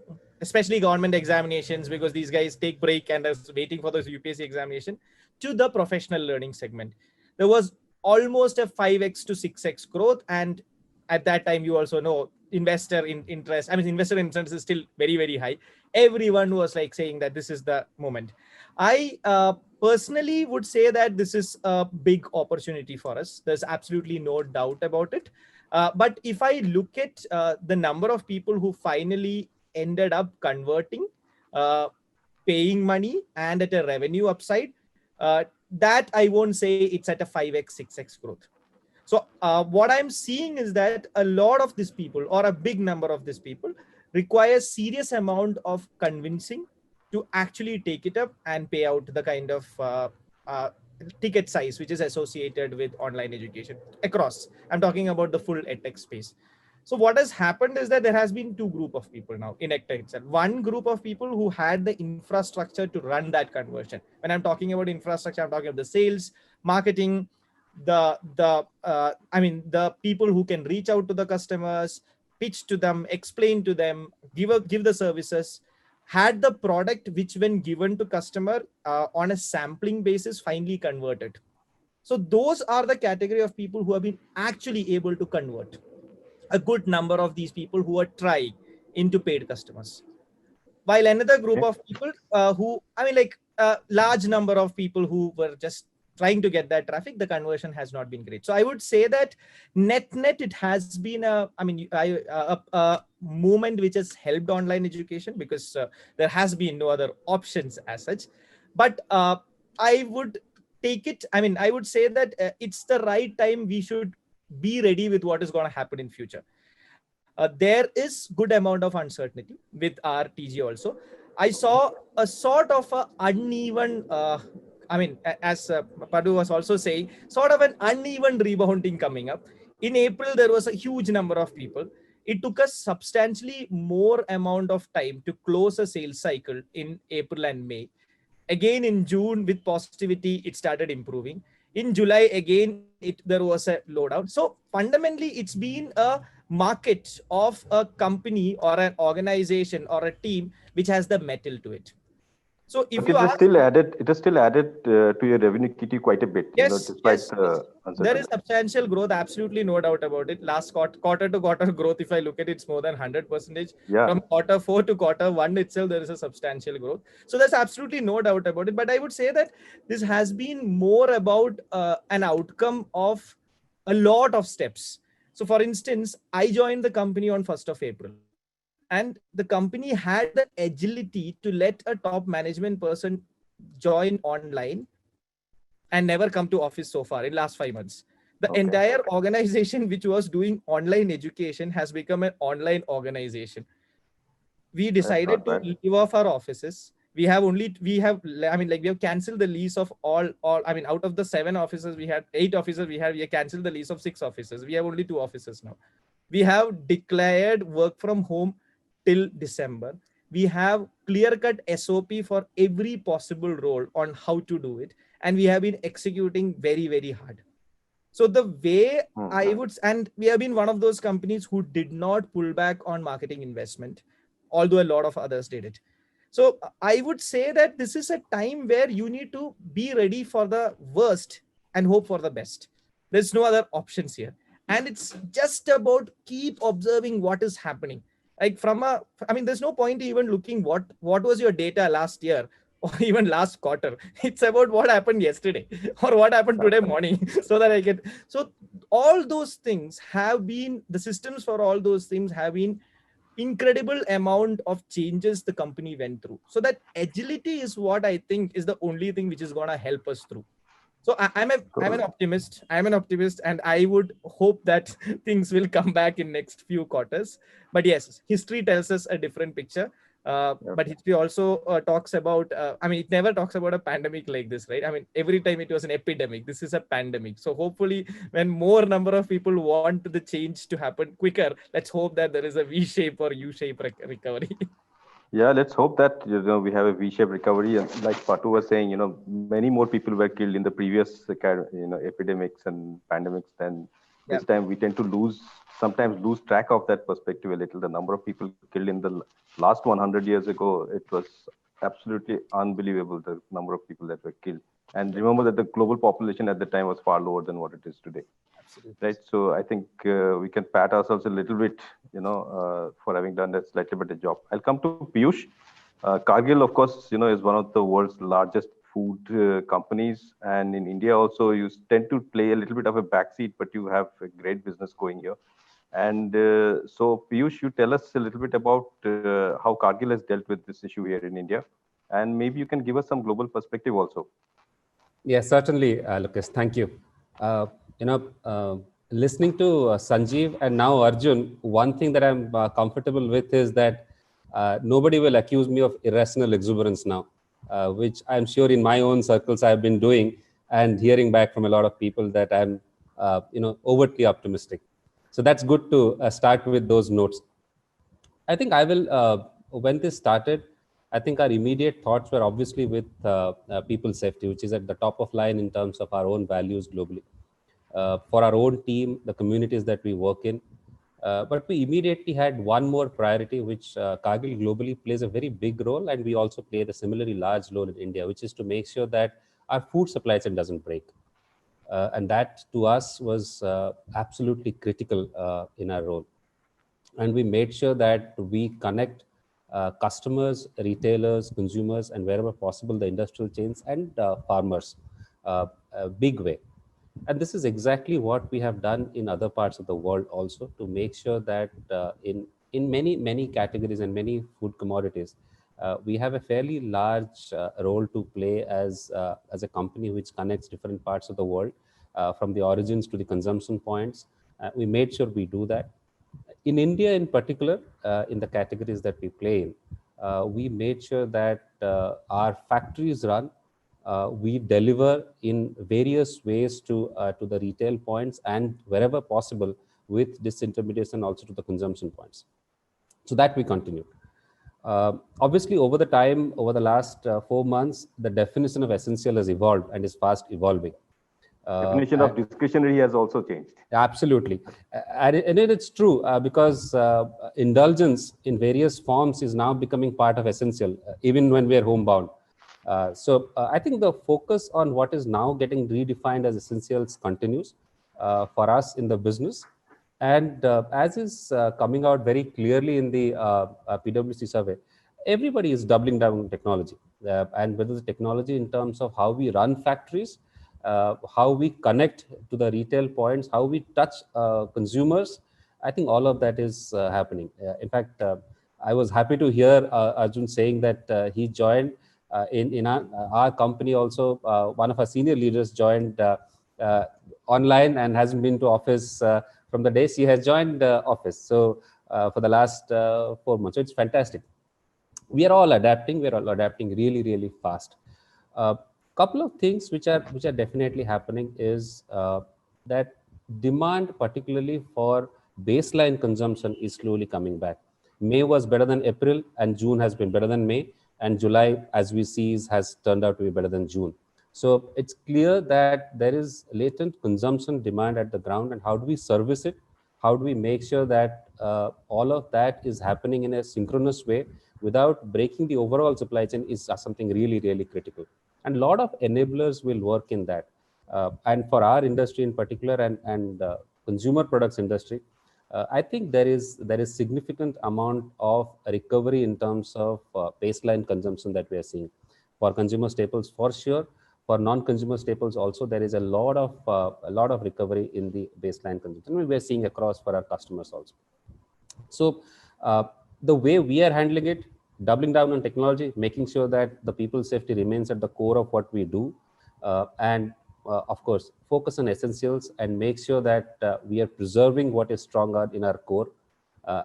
Speaker 5: especially government examinations, because these guys take break and are waiting for those UPSC examination, to the professional learning segment. There was almost a 5x to 6x growth. And at that time, you also know investor interest is still very, very high. Everyone was like saying that this is the moment. I personally would say that this is a big opportunity for us. There's absolutely no doubt about it. But if I look at the number of people who finally ended up converting, paying money, and at a revenue upside, that I won't say it's at a 5x, 6x growth. So what I'm seeing is that a lot of these people, or a big number of these people, require serious amount of convincing to actually take it up and pay out the kind of ticket size which is associated with online education across. I'm talking about the full edtech space. So what has happened is that there has been two group of people now in edtech itself. One group of people who had the infrastructure to run that conversion. When I'm talking about infrastructure, I'm talking about the sales, marketing, the people who can reach out to the customers, pitch to them, explain to them, give the services, had the product which when given to customer on a sampling basis finally converted. So those are the category of people who have been actually able to convert. A good number of these people who are trying into paid customers, while another group of people large number of people who were just trying to get that traffic, the conversion has not been great. So I would say that net it has been a movement which has helped online education, because there has been no other options as such. But I would take it, I would say that it's the right time. We should be ready with what is going to happen in future. There is good amount of uncertainty with our TG also. I saw a sort of a uneven, as Padu was also saying, sort of an uneven rebounding coming up. In April, there was a huge number of people. It took us substantially more amount of time to close a sales cycle in April and May. Again, in June, with positivity, it started improving. In July, again, there was a lowdown. So fundamentally, it's been a market of a company or an organization or a team which has the metal to it. So if you ask,
Speaker 1: it is still added to your revenue kitty quite a bit.
Speaker 5: Yes, there is substantial growth, absolutely no doubt about it. Last quarter to quarter growth, if I look at it, it's more than 100%.
Speaker 1: Yeah.
Speaker 5: From quarter 4 to quarter 1 itself, there is a substantial growth. So there's absolutely no doubt about it. But I would say that this has been more about an outcome of a lot of steps. So for instance, I joined the company on 1st of April. And the company had the agility to let a top management person join online and never come to office so far in last 5 months. The entire organization which was doing online education has become an online organization. We decided to leave off our offices. We have canceled the lease of all, out of the 7 offices, we had 8 offices, we have canceled the lease of 6 offices. We have only 2 offices now. We have declared work from home till December. We have clear-cut SOP for every possible role on how to do it. And we have been executing very, very hard. So the way and we have been one of those companies who did not pull back on marketing investment, although a lot of others did it. So I would say that this is a time where you need to be ready for the worst and hope for the best. There's no other options here. And it's just about keep observing what is happening. Like there's no point even looking what was your data last year or even last quarter. It's about what happened yesterday or what happened today morning. So all those things have been, the systems for all those things have been incredible amount of changes the company went through. So that agility is what I think is the only thing which is going to help us through. So I'm an optimist. I'm an optimist, and I would hope that things will come back in next few quarters. But yes, history tells us a different picture. But history also talks about, it never talks about a pandemic like this, right? Every time it was an epidemic. This is a pandemic. So hopefully when more number of people want the change to happen quicker, let's hope that there is a V-shape or U-shape recovery.
Speaker 1: Yeah, let's hope that we have a V-shaped recovery. And like Patu was saying, many more people were killed in the previous epidemics and pandemics than this time. We tend to lose sometimes lose track of that perspective a little. The number of people killed in the last 100 years ago, it was absolutely unbelievable, the number of people that were killed. And remember that the global population at the time was far lower than what it is today.
Speaker 5: Absolutely.
Speaker 1: Right. So I think we can pat ourselves a little bit, for having done that slightly better job. I'll come to Piyush. Cargill, of course, is one of the world's largest food companies. And in India also, you tend to play a little bit of a backseat, but you have a great business going here. And so, Piyush, you tell us a little bit about how Cargill has dealt with this issue here in India. And maybe you can give us some global perspective also.
Speaker 6: Yes, certainly, Lucas. Thank you. Listening to Sanjeev and now Arjun, one thing that I'm comfortable with is that nobody will accuse me of irrational exuberance now, which I'm sure in my own circles I've been doing and hearing back from a lot of people that I'm, overtly optimistic. So that's good to start with those notes. I think I will, when this started, I think our immediate thoughts were obviously with people safety, which is at the top of line in terms of our own values globally. For our own team, the communities that we work in. But we immediately had one more priority, which Cargill globally plays a very big role, and we also play a similarly large role in India, which is to make sure that our food supply chain doesn't break. And that to us was absolutely critical in our role. And we made sure that we connect customers, retailers, consumers, and wherever possible, the industrial chains and farmers a big way. And this is exactly what we have done in other parts of the world also, to make sure that in many categories and many food commodities, we have a fairly large role to play as a company which connects different parts of the world, from the origins to the consumption points. We made sure we do that. In India, in particular, in the categories that we play in, we made sure that our factories run. We deliver in various ways to the retail points and wherever possible with disintermediation also to the consumption points. So that we continue. Obviously, over the last 4 months, the definition of essential has evolved and is fast evolving.
Speaker 1: Definition of discretionary has also changed.
Speaker 6: Absolutely. And it's true because indulgence in various forms is now becoming part of essential, even when we are homebound. So I think the focus on what is now getting redefined as essentials continues for us in the business. And as is coming out very clearly in the PwC survey, everybody is doubling down on technology. And whether the technology in terms of how we run factories, how we connect to the retail points, how we touch consumers, I think all of that is happening. In fact, I was happy to hear Arjun saying that he joined in our company also. One of our senior leaders joined online and hasn't been to office from the day she has joined office. So for the last 4 months, so it's fantastic. We are all adapting. We're all adapting really, really fast. Couple of things which are definitely happening is that demand, particularly for baseline consumption, is slowly coming back. May was better than April, and June has been better than May, and July, as we see, has turned out to be better than June. So it's clear that there is latent consumption demand at the ground, and how do we service it? How do we make sure that all of that is happening in a synchronous way without breaking the overall supply chain is something really, really critical. And a lot of enablers will work in that. And for our industry in particular, and consumer products industry, I think there is significant amount of recovery in terms of baseline consumption that we are seeing. For consumer staples, for sure. For non-consumer staples also, there is a lot of recovery in the baseline consumption. We are seeing across for our customers also. So the way we are handling it, doubling down on technology, making sure that the people's safety remains at the core of what we do, and of course, focus on essentials and make sure that we are preserving what is stronger in our core,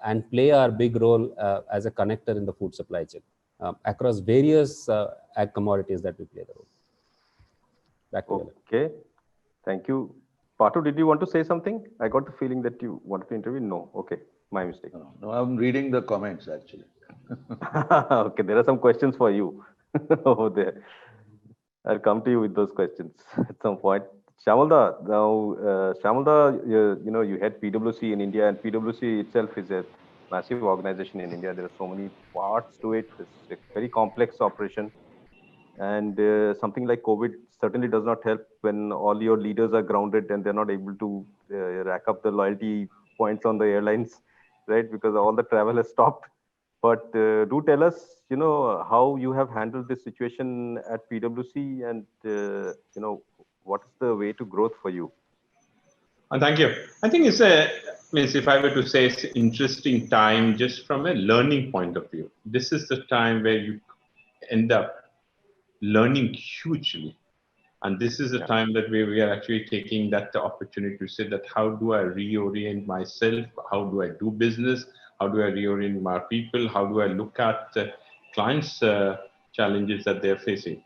Speaker 6: and play our big role as a connector in the food supply chain across various ag commodities that we play the role. Back to
Speaker 1: okay, thank you. Patu, did you want to say something? I got the feeling that you wanted to interview. No, okay, my mistake.
Speaker 4: No, I'm reading the comments actually.
Speaker 1: Okay, there are some questions for you over there. I'll come to you with those questions at some point. Shamalda, now, you had PwC in India, and PwC itself is a massive organization in India. There are so many parts to it. It's a very complex operation. And something like COVID certainly does not help when all your leaders are grounded and they're not able to rack up the loyalty points on the airlines, right? Because all the travel has stopped. But do tell us, how you have handled this situation at PwC, and what is the way to growth for you?
Speaker 7: Thank you. I think means if I were to say, it's an interesting time just from a learning point of view. This is the time where you end up learning hugely. And this is the time that we are actually taking that opportunity to say that how do I reorient myself? How do I do business? How do I reorient my people? How do I look at clients' challenges that they're facing?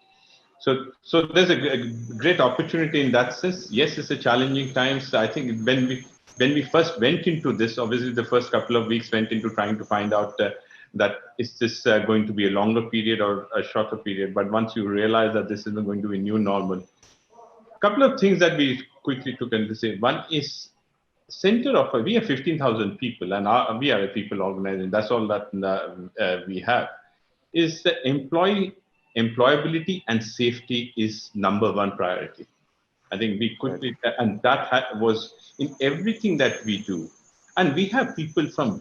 Speaker 7: So there's a great opportunity in that sense. Yes, it's a challenging time. So I think when we first went into this, obviously the first couple of weeks went into trying to find out that is this going to be a longer period or a shorter period. But once you realize that this isn't going to be new normal, a couple of things that we quickly took into say. One is center of we have 15,000 people, and we are a people organization. That's all that we have. Is the employability and safety is number one priority. I think we quickly, and that was in everything that we do. And we have people from,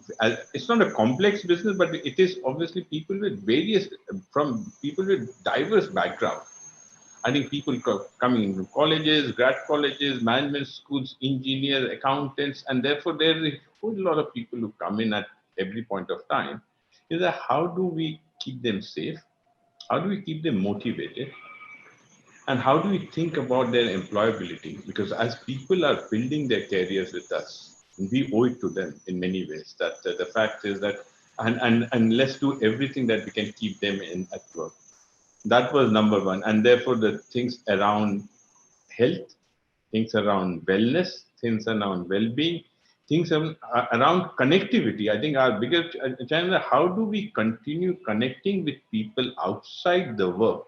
Speaker 7: it's not a complex business, but it is obviously people with people with diverse backgrounds. I think people coming from colleges, grad colleges, management schools, engineers, accountants, and therefore there is a whole lot of people who come in at every point of time. Is that how do we keep them safe? How do we keep them motivated? And how do we think about their employability? Because as people are building their careers with us, we owe it to them in many ways. That the fact is that, and let's do everything that we can keep them in at work. That was number one. And therefore the things around health, things around wellness, things around well-being, things around connectivity. I think our biggest challenge is how do we continue connecting with people outside the work?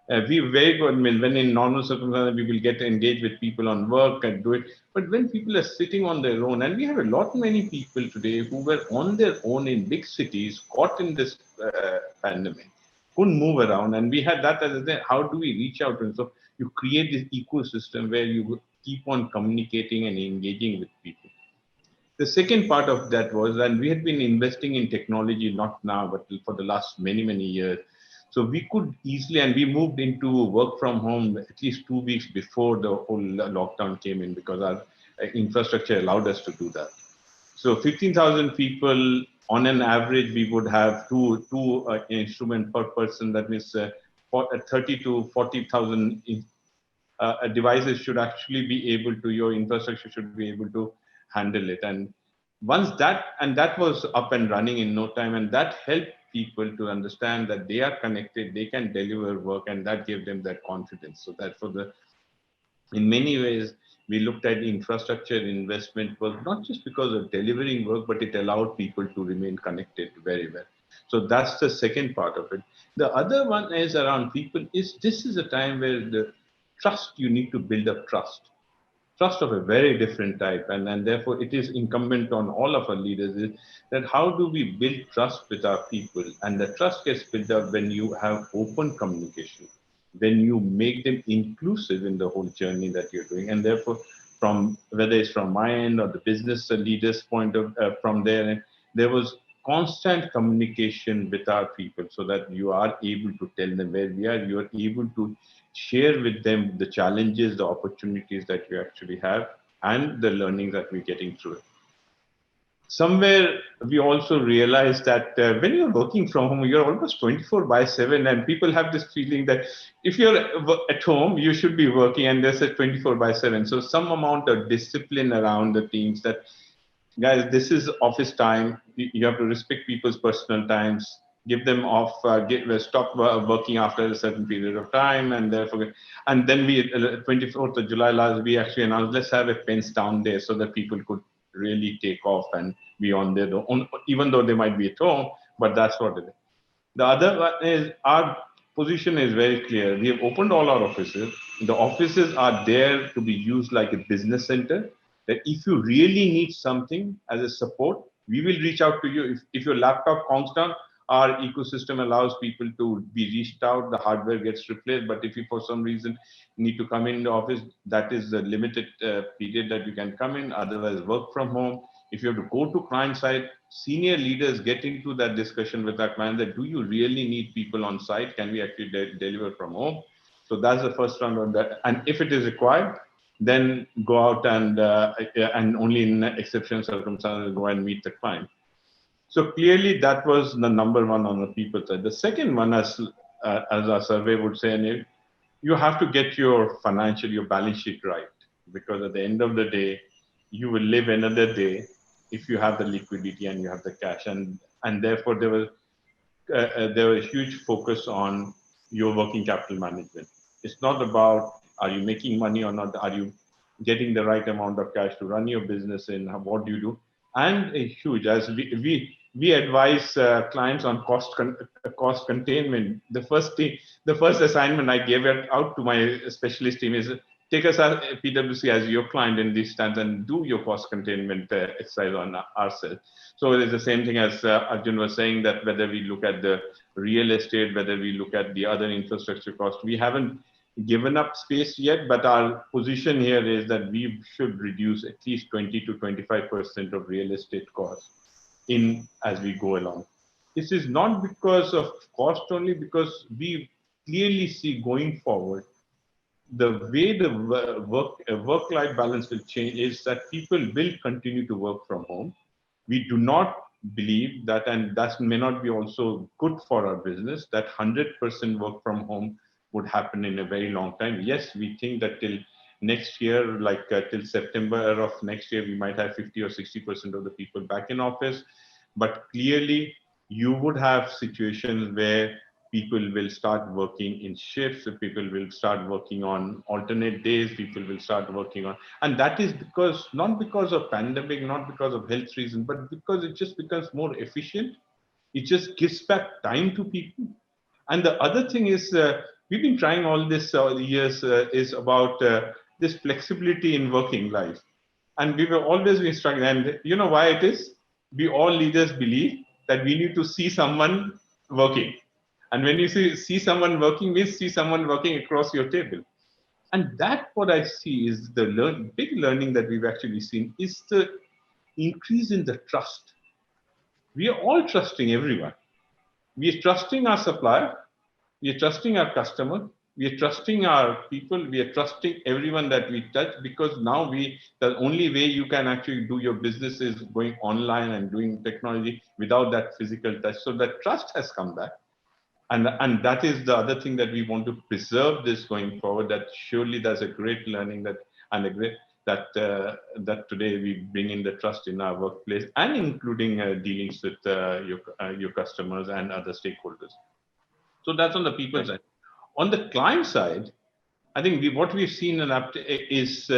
Speaker 7: We're very good. I mean, when in normal circumstances, we will get engaged with people on work and do it. But when people are sitting on their own, and we have many people today who were on their own in big cities, caught in this pandemic, couldn't move around. And we had that as a, how do we reach out? And so you create this ecosystem where you keep on communicating and engaging with people. The second part of that was, and we had been investing in technology, not now, but for the last many, many years. So we could easily, and we moved into work from home at least 2 weeks before the whole lockdown came in, because our infrastructure allowed us to do that. So 15,000 people, on an average, we would have two instruments per person. That means 30 to 40,000 devices should actually be able to, your infrastructure should be able to handle it. And once that was up and running in no time, and that helped people to understand that they are connected, they can deliver work, and that gave them that confidence. So that in many ways, we looked at infrastructure investment was not just because of delivering work, but it allowed people to remain connected very well. So that's the second part of it. The other one is around people this is a time where the trust, you need to build up trust of a very different type. And therefore it is incumbent on all of our leaders is that how do we build trust with our people? And the trust gets built up when you have open communication, when you make them inclusive in the whole journey that you're doing. And therefore, from whether it's from my end or the business leaders point of from their end, there was constant communication with our people so that you are able to tell them where we are, you are able to share with them the challenges, the opportunities that you actually have, and the learning that we're getting through it. Somewhere we also realized that when you're working from home, you're almost 24/7, and people have this feeling that if you're at home, you should be working, and there's a 24/7. So some amount of discipline around the teams that, guys, this is office time. You have to respect people's personal times. Give them off. Stop working after a certain period of time, and therefore, and then we 24th of July last, we actually announced let's have a pens down day so that people could really take off and be on their own, even though they might be at home. But that's what it is. The other one is our position is very clear. We have opened all our offices. The offices are there to be used like a business center. That if you really need something as a support, we will reach out to you. If your laptop counts down, our ecosystem allows people to be reached out. The hardware gets replaced. But if you, for some reason, need to come in the office, that is the limited period that you can come in. Otherwise, work from home. If you have to go to client side, senior leaders get into that discussion with our client that do you really need people on site? Can we actually deliver from home? So that's the first round on that. And if it is required, then go out and only in exceptional circumstances go and meet the client. So clearly that was the number one on the people side. The second one, as our survey would say, you have to get your balance sheet right, because at the end of the day, you will live another day if you have the liquidity and you have the cash, and therefore there was a huge focus on your working capital management. It's not about are you making money or not, are you getting the right amount of cash to run your business in, what do you do? And a huge, as we advise clients on cost containment. The first assignment I gave out to my specialist team is take us as PwC as your client in these times and do your cost containment exercise on ourselves. So it is the same thing as Arjun was saying, that whether we look at the real estate, whether we look at the other infrastructure cost, we haven't given up space yet, but our position here is that we should reduce at least 20 to 25% of real estate costs as we go along. This is not because of cost only, because we clearly see going forward, the way the work-life balance will change is that people will continue to work from home. We do not believe that, and that may not be also good for our business, that 100% work from home would happen in a very long time. Yes, we think that till next year, till September of next year, we might have 50 or 60% of the people back in office. But clearly, you would have situations where people will start working in shifts, people will start working on alternate days, people will start working on, and that is not because of pandemic, not because of health reasons, but because it just becomes more efficient. It just gives back time to people. And the other thing is, we've been trying all this years is about this flexibility in working life. And we were always been struggling. And you know why it is? We all leaders believe that we need to see someone working. And when you see someone working, means see someone working across your table. And that what I see is the big learning that we've actually seen is the increase in the trust. We are all trusting everyone. We are trusting our supplier. We are trusting our customer. We are trusting our people. We are trusting everyone that we touch, because now the only way you can actually do your business is going online and doing technology without that physical touch. So that trust has come back. And that is the other thing that we want to preserve this going forward. That surely there's a great learning that today we bring in the trust in our workplace, and including dealings with your customers and other stakeholders. So that's on the people side. On the client side, I think what we've seen is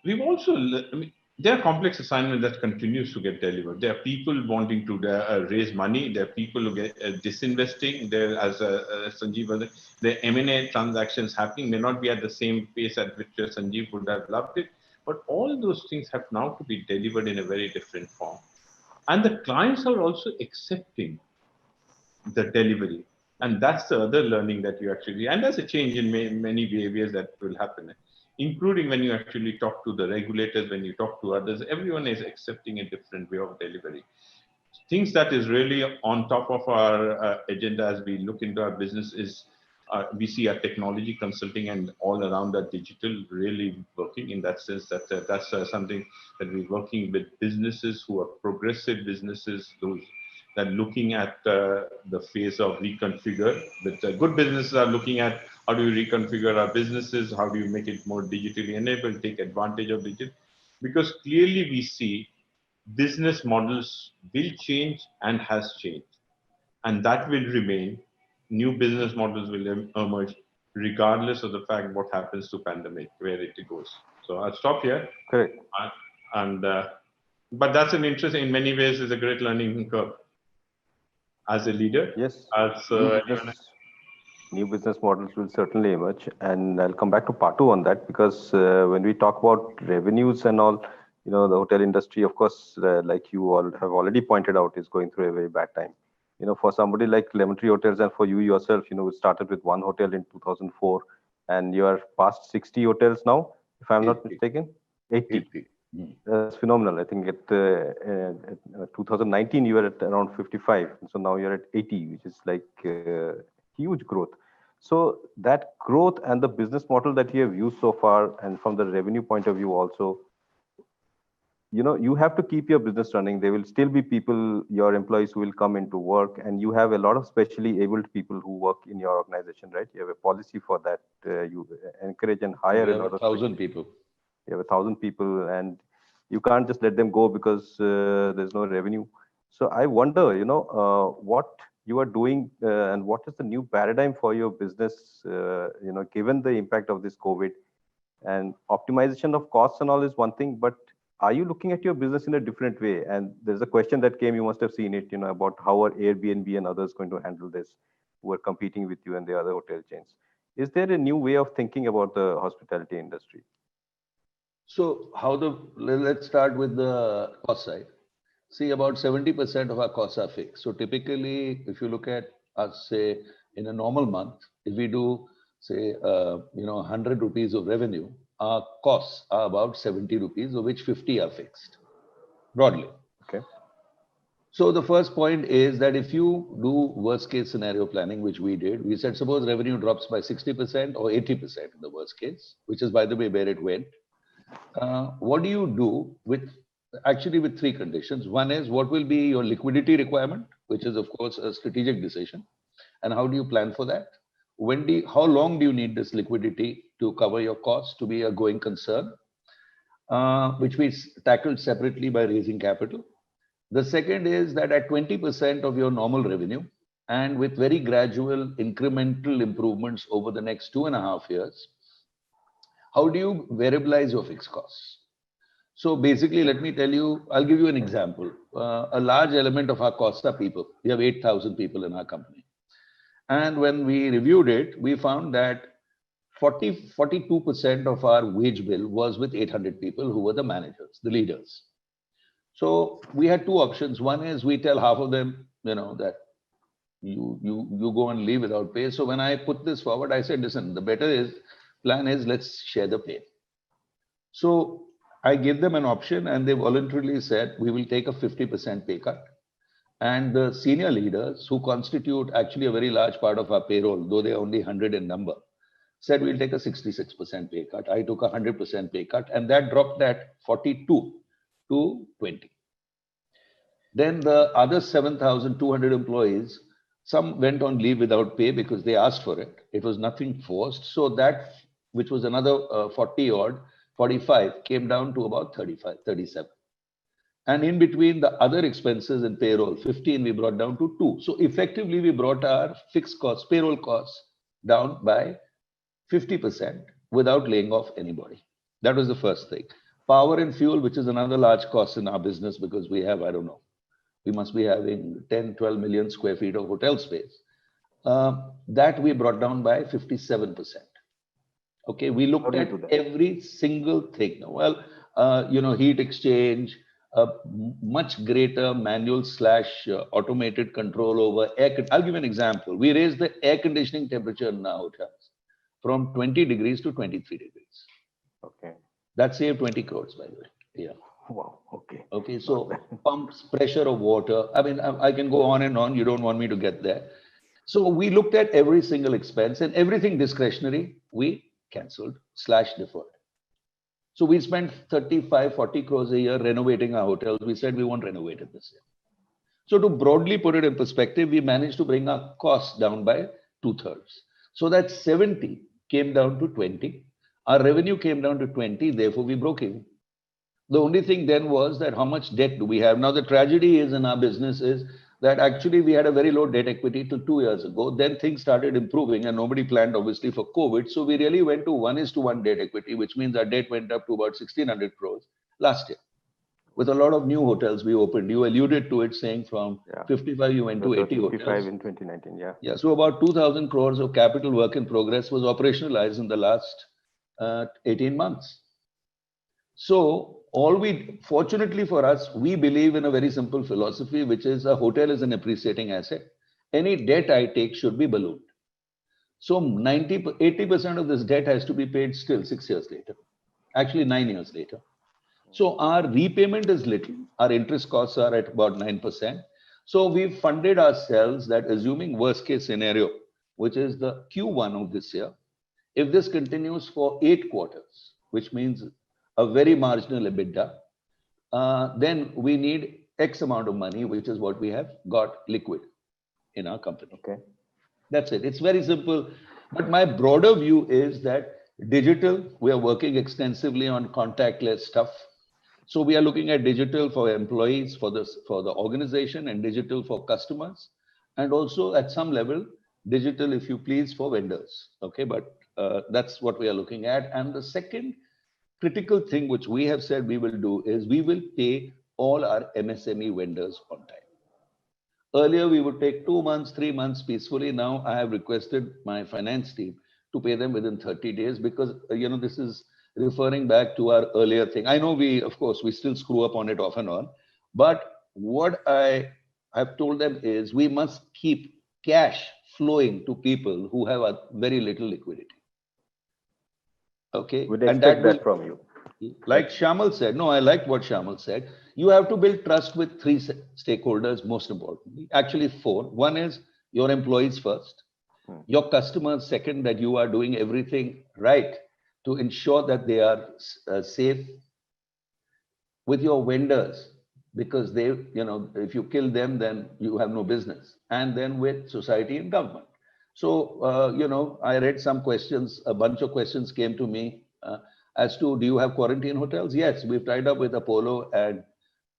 Speaker 7: we've also. There are complex assignments that continues to get delivered. There are people wanting to raise money. There are people who get disinvesting. There, as Sanjeev was saying, the M&A transactions happening may not be at the same pace at which Sanjeev would have loved it, but all those things have now to be delivered in a very different form. And the clients are also accepting the delivery. And that's the other learning that you actually, and there's a change in many behaviors that will happen, including when you actually talk to the regulators, when you talk to others, everyone is accepting a different way of delivery. Things that is really on top of our agenda as we look into our business is we see our technology consulting and all around that digital really working, in that sense that that's something that we're working with businesses who are progressive businesses, those that looking at the phase of reconfigure. But good businesses are looking at how do you reconfigure our businesses, how do you make it more digitally enabled, take advantage of digital, because clearly we see business models will change and has changed, and that will remain. New business models will emerge regardless of the fact what happens to pandemic, where it goes. So I'll stop here.
Speaker 1: Correct.
Speaker 7: But that's an interest, in many ways, is a great learning curve as a leader.
Speaker 1: Yes.
Speaker 7: As
Speaker 1: new business models will certainly emerge. And I'll come back to Patu on that, because when we talk about revenues and all, the hotel industry, of course, like you all have already pointed out, is going through a very bad time. For somebody like Lemon Tree Hotels, and for you yourself, we started with one hotel in 2004, and you are past 60 hotels now, if I'm not mistaken. 80. That's phenomenal. I think at 2019 you were at around 55, so now you're at 80, which is like huge growth. So that growth and the business model that you have used so far, and from the revenue point of view also, you have to keep your business running. There will still be people, your employees, who will come into work, and you have a lot of specially abled people who work in your organization, right? You have a policy for that. You encourage and hire a lot of
Speaker 4: 1,000 people.
Speaker 1: You have 1,000 people, and you can't just let them go because there's no revenue. So I wonder, what you are doing and what is the new paradigm for your business, given the impact of this COVID. And optimization of costs and all is one thing, but are you looking at your business in a different way? And there's a question that came, you must have seen it, about how are Airbnb and others going to handle this, who are competing with you and the other hotel chains. Is there a new way of thinking about the hospitality industry?
Speaker 4: So let's start with the cost side. See, about 70% of our costs are fixed. So typically, if you look at us, say, in a normal month, if we do, say, 100 rupees of revenue, our costs are about 70 rupees, of which 50 are fixed, broadly.
Speaker 1: Okay.
Speaker 4: So the first point is that if you do worst case scenario planning, which we did, we said, suppose revenue drops by 60% or 80% in the worst case, which is, by the way, where it went. What do you do with three conditions? One is, what will be your liquidity requirement, which is, of course, a strategic decision. And how do you plan for that? How long do you need this liquidity to cover your costs, to be a going concern, which we tackled separately by raising capital. The second is that at 20% of your normal revenue, and with very gradual incremental improvements over the next 2.5 years, how do you variabilize your fixed costs? So basically, let me tell you, I'll give you an example. A large element of our costs are people. We have 8,000 people in our company. And when we reviewed it, we found that 42% of our wage bill was with 800 people who were the managers, the leaders. So we had two options. One is we tell half of them, that you go and leave without pay. So when I put this forward, I said, listen, the plan is let's share the pay. So I gave them an option, and they voluntarily said, we will take a 50% pay cut. And the senior leaders, who constitute actually a very large part of our payroll, though they're only 100 in number, said we'll take a 66% pay cut. I took a 100% pay cut, and that dropped that 42 to 20. Then the other 7,200 employees, some went on leave without pay because they asked for it. It was nothing forced. So that, which was another 45 came down to about 35, 37. And in between the other expenses and payroll, 15 we brought down to 2. So effectively, we brought our fixed costs, payroll costs, down by 50% without laying off anybody. That was the first thing. Power and fuel, which is another large cost in our business, because we have, I don't know, we must be having 10, 12 million square feet of hotel space. That we brought down by 57%. Okay, we looked at every single thing. Well, heat exchange, a much greater manual / automated control over air. I'll give you an example. We raised the air conditioning temperature in our hotels from 20 degrees to 23 degrees.
Speaker 1: Okay.
Speaker 4: That saved 20 crores, by the way. Yeah.
Speaker 1: Wow. Okay.
Speaker 4: Okay. So pumps, pressure of water. I mean, I can go on and on. You don't want me to get there. So we looked at every single expense, and everything discretionary we cancelled / deferred. So we spent 35, 40 crores a year renovating our hotels. We said we won't renovate it this year. So to broadly put it in perspective, we managed to bring our costs down by 2/3. So that 70 came down to 20. Our revenue came down to 20. Therefore, we broke even. The only thing then was that how much debt do we have? Now, the tragedy is in our business is that actually we had a very low debt equity till 2 years ago. Then things started improving, and nobody planned, obviously, for COVID. So we really went to 1:1 debt equity, which means our debt went up to about 1,600 crores last year. with a lot of new hotels we opened. You alluded to it, saying from 55 you went to 80
Speaker 1: 55
Speaker 4: hotels.
Speaker 1: in 2019, yeah.
Speaker 4: Yeah, so about 2,000 crores of capital work in progress was operationalized in the last 18 months. So fortunately for us, we believe in a very simple philosophy, which is a hotel is an appreciating asset. Any debt I take should be ballooned. So 80% of this debt has to be paid still 6 years later, actually 9 years later. So our repayment is little. Our interest costs are at about 9%. So we've funded ourselves that, assuming worst case scenario, which is the Q1 of this year, if this continues for 8 quarters, which means a very marginal EBITDA, then we need X amount of money, which is what we have got liquid in our company.
Speaker 1: Okay.
Speaker 4: That's it. It's very simple. But my broader view is that digital, we are working extensively on contactless stuff. So we are looking at digital for employees, for the organization, and digital for customers, and also at some level, digital, if you please, for vendors. Okay, but that's what we are looking at. And the second critical thing which we have said we will do is we will pay all our MSME vendors on time. Earlier, we would take 2 months, 3 months peacefully. Now I have requested my finance team to pay them within 30 days because, this is referring back to our earlier thing. I know we still screw up on it off and on, but what I have told them is we must keep cash flowing to people who have a very little liquidity. Okay.
Speaker 1: We'd expect that from you.
Speaker 4: Like Shamal said, no, I liked what Shamal said. You have to build trust with 3 stakeholders, most importantly. Actually 4. One is your employees first, your customers second, that you are doing everything right to ensure that they are safe, with your vendors, because they, if you kill them, then you have no business, and then with society and government. So, I read some questions, a bunch of questions came to me as to, do you have quarantine hotels? Yes, we've tied up with Apollo and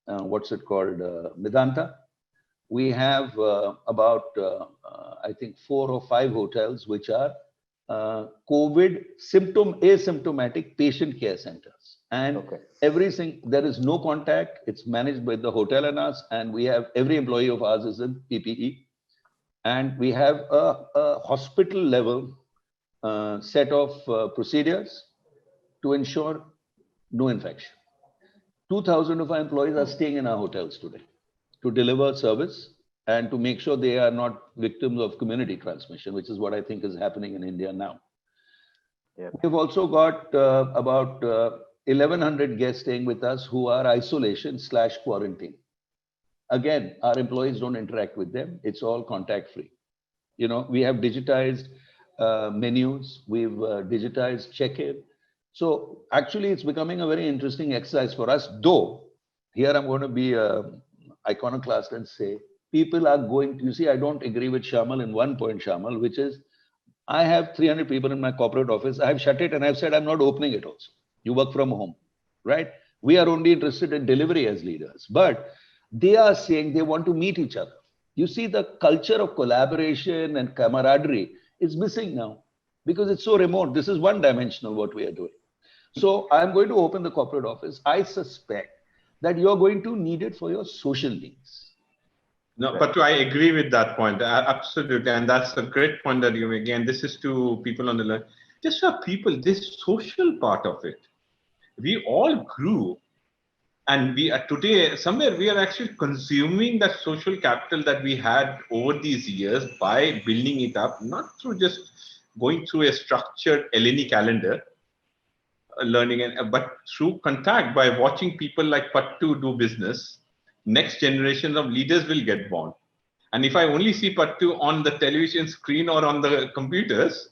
Speaker 4: Medanta. We have about, I think 4 or 5 hotels, which are COVID asymptomatic patient care centers. And there is no contact. It's managed by the hotel and us, and we have every employee of ours is in PPE. And we have a hospital level set of procedures to ensure no infection. 2,000 of our employees are staying in our hotels today to deliver service and to make sure they are not victims of community transmission, which is what I think is happening in India now. Yeah. We've also got about 1,100 guests staying with us who are isolation/quarantine. Again, our employees don't interact with them. It's all contact free. We have digitized menus. We've digitized check-in. So actually, it's becoming a very interesting exercise for us, though here I'm going to be iconoclast and say, people are going to, you see, I don't agree with Shamal in one point, Shamal, which is, I have 300 people in my corporate office. I've shut it and I've said, I'm not opening it also. You work from home, right? We are only interested in delivery as leaders, but they are saying they want to meet each other. You see, the culture of collaboration and camaraderie is missing now because it's so remote. This is one dimensional what we are doing. So I'm going to open the corporate office. I suspect that you're going to need it for your social needs.
Speaker 7: No, but I agree with that point. Absolutely. And that's a great point that you make. Again, this is to people on the line. Just for people, this social part of it, we all grew. And we are today, somewhere we are actually consuming that social capital that we had over these years by building it up, not through just going through a structured LNE calendar, learning, but through contact, by watching people like Pattu do business. Next generation of leaders will get born. And if I only see Pattu on the television screen or on the computers,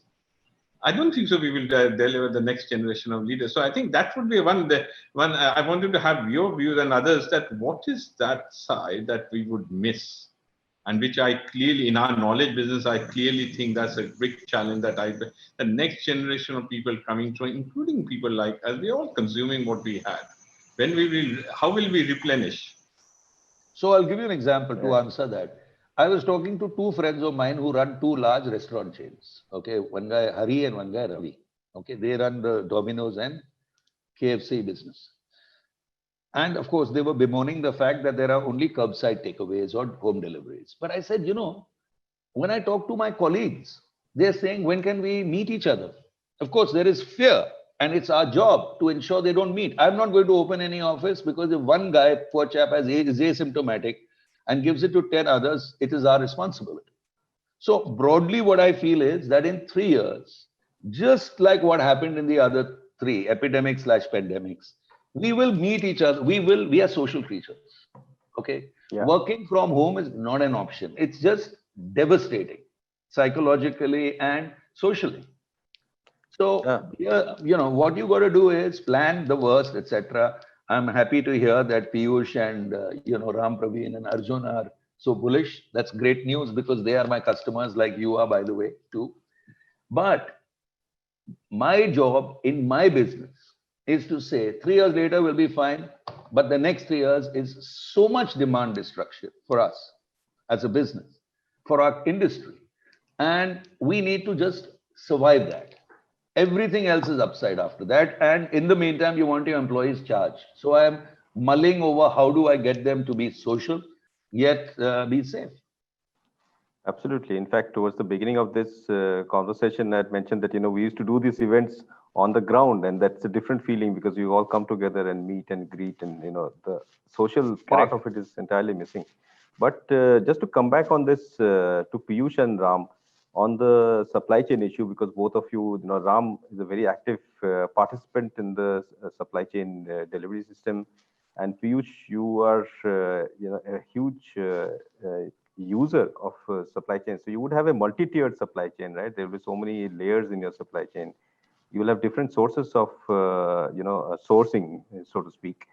Speaker 7: I don't think so we will deliver the next generation of leaders. So I think that would be one I wanted to have your views and others, that what is that side that we would miss, and which I clearly, in our knowledge business, I clearly think that's a big challenge, that the next generation of people coming through, including people like us, we're all consuming what we had. How will we replenish?
Speaker 4: So I'll give you an example to answer that. I was talking to 2 friends of mine who run 2 large restaurant chains. Okay, one guy Hari and one guy Ravi. Okay, they run the Domino's and KFC business. And of course, they were bemoaning the fact that there are only curbside takeaways or home deliveries. But I said, when I talk to my colleagues, they're saying, when can we meet each other? Of course, there is fear, and it's our job to ensure they don't meet. I'm not going to open any office because if one guy, poor chap, is asymptomatic and gives it to 10 others, it is our responsibility. So broadly, what I feel is that in 3 years, just like what happened in the other 3 epidemics/pandemics, we will meet each other. We are social creatures. Okay.
Speaker 1: Yeah.
Speaker 4: Working from home is not an option. It's just devastating psychologically and socially. So, what you got to do is plan the worst, etc. I'm happy to hear that Piyush and, Ram Praveen and Arjun are so bullish. That's great news because they are my customers, like you are, by the way, too. But my job in my business is to say 3 years later will be fine, but the next 3 years is so much demand destruction for us as a business, for our industry. And we need to just survive that. Everything else is upside after that. And in the meantime, you want your employees charged. So I'm mulling over how do I get them to be social, yet be safe.
Speaker 1: Absolutely. In fact, towards the beginning of this conversation, I had mentioned that, we used to do these events on the ground, and that's a different feeling because you all come together and meet and greet, and, the social part of it is entirely missing. But just to come back on this to Piyush and Ram, on the supply chain issue, because both of you, Ram is a very active participant in the supply chain delivery system. And Piyush, you are, a huge user of supply chain. So you would have a multi-tiered supply chain, right? There will be so many layers in your supply chain. You will have different sources of, sourcing, so to speak.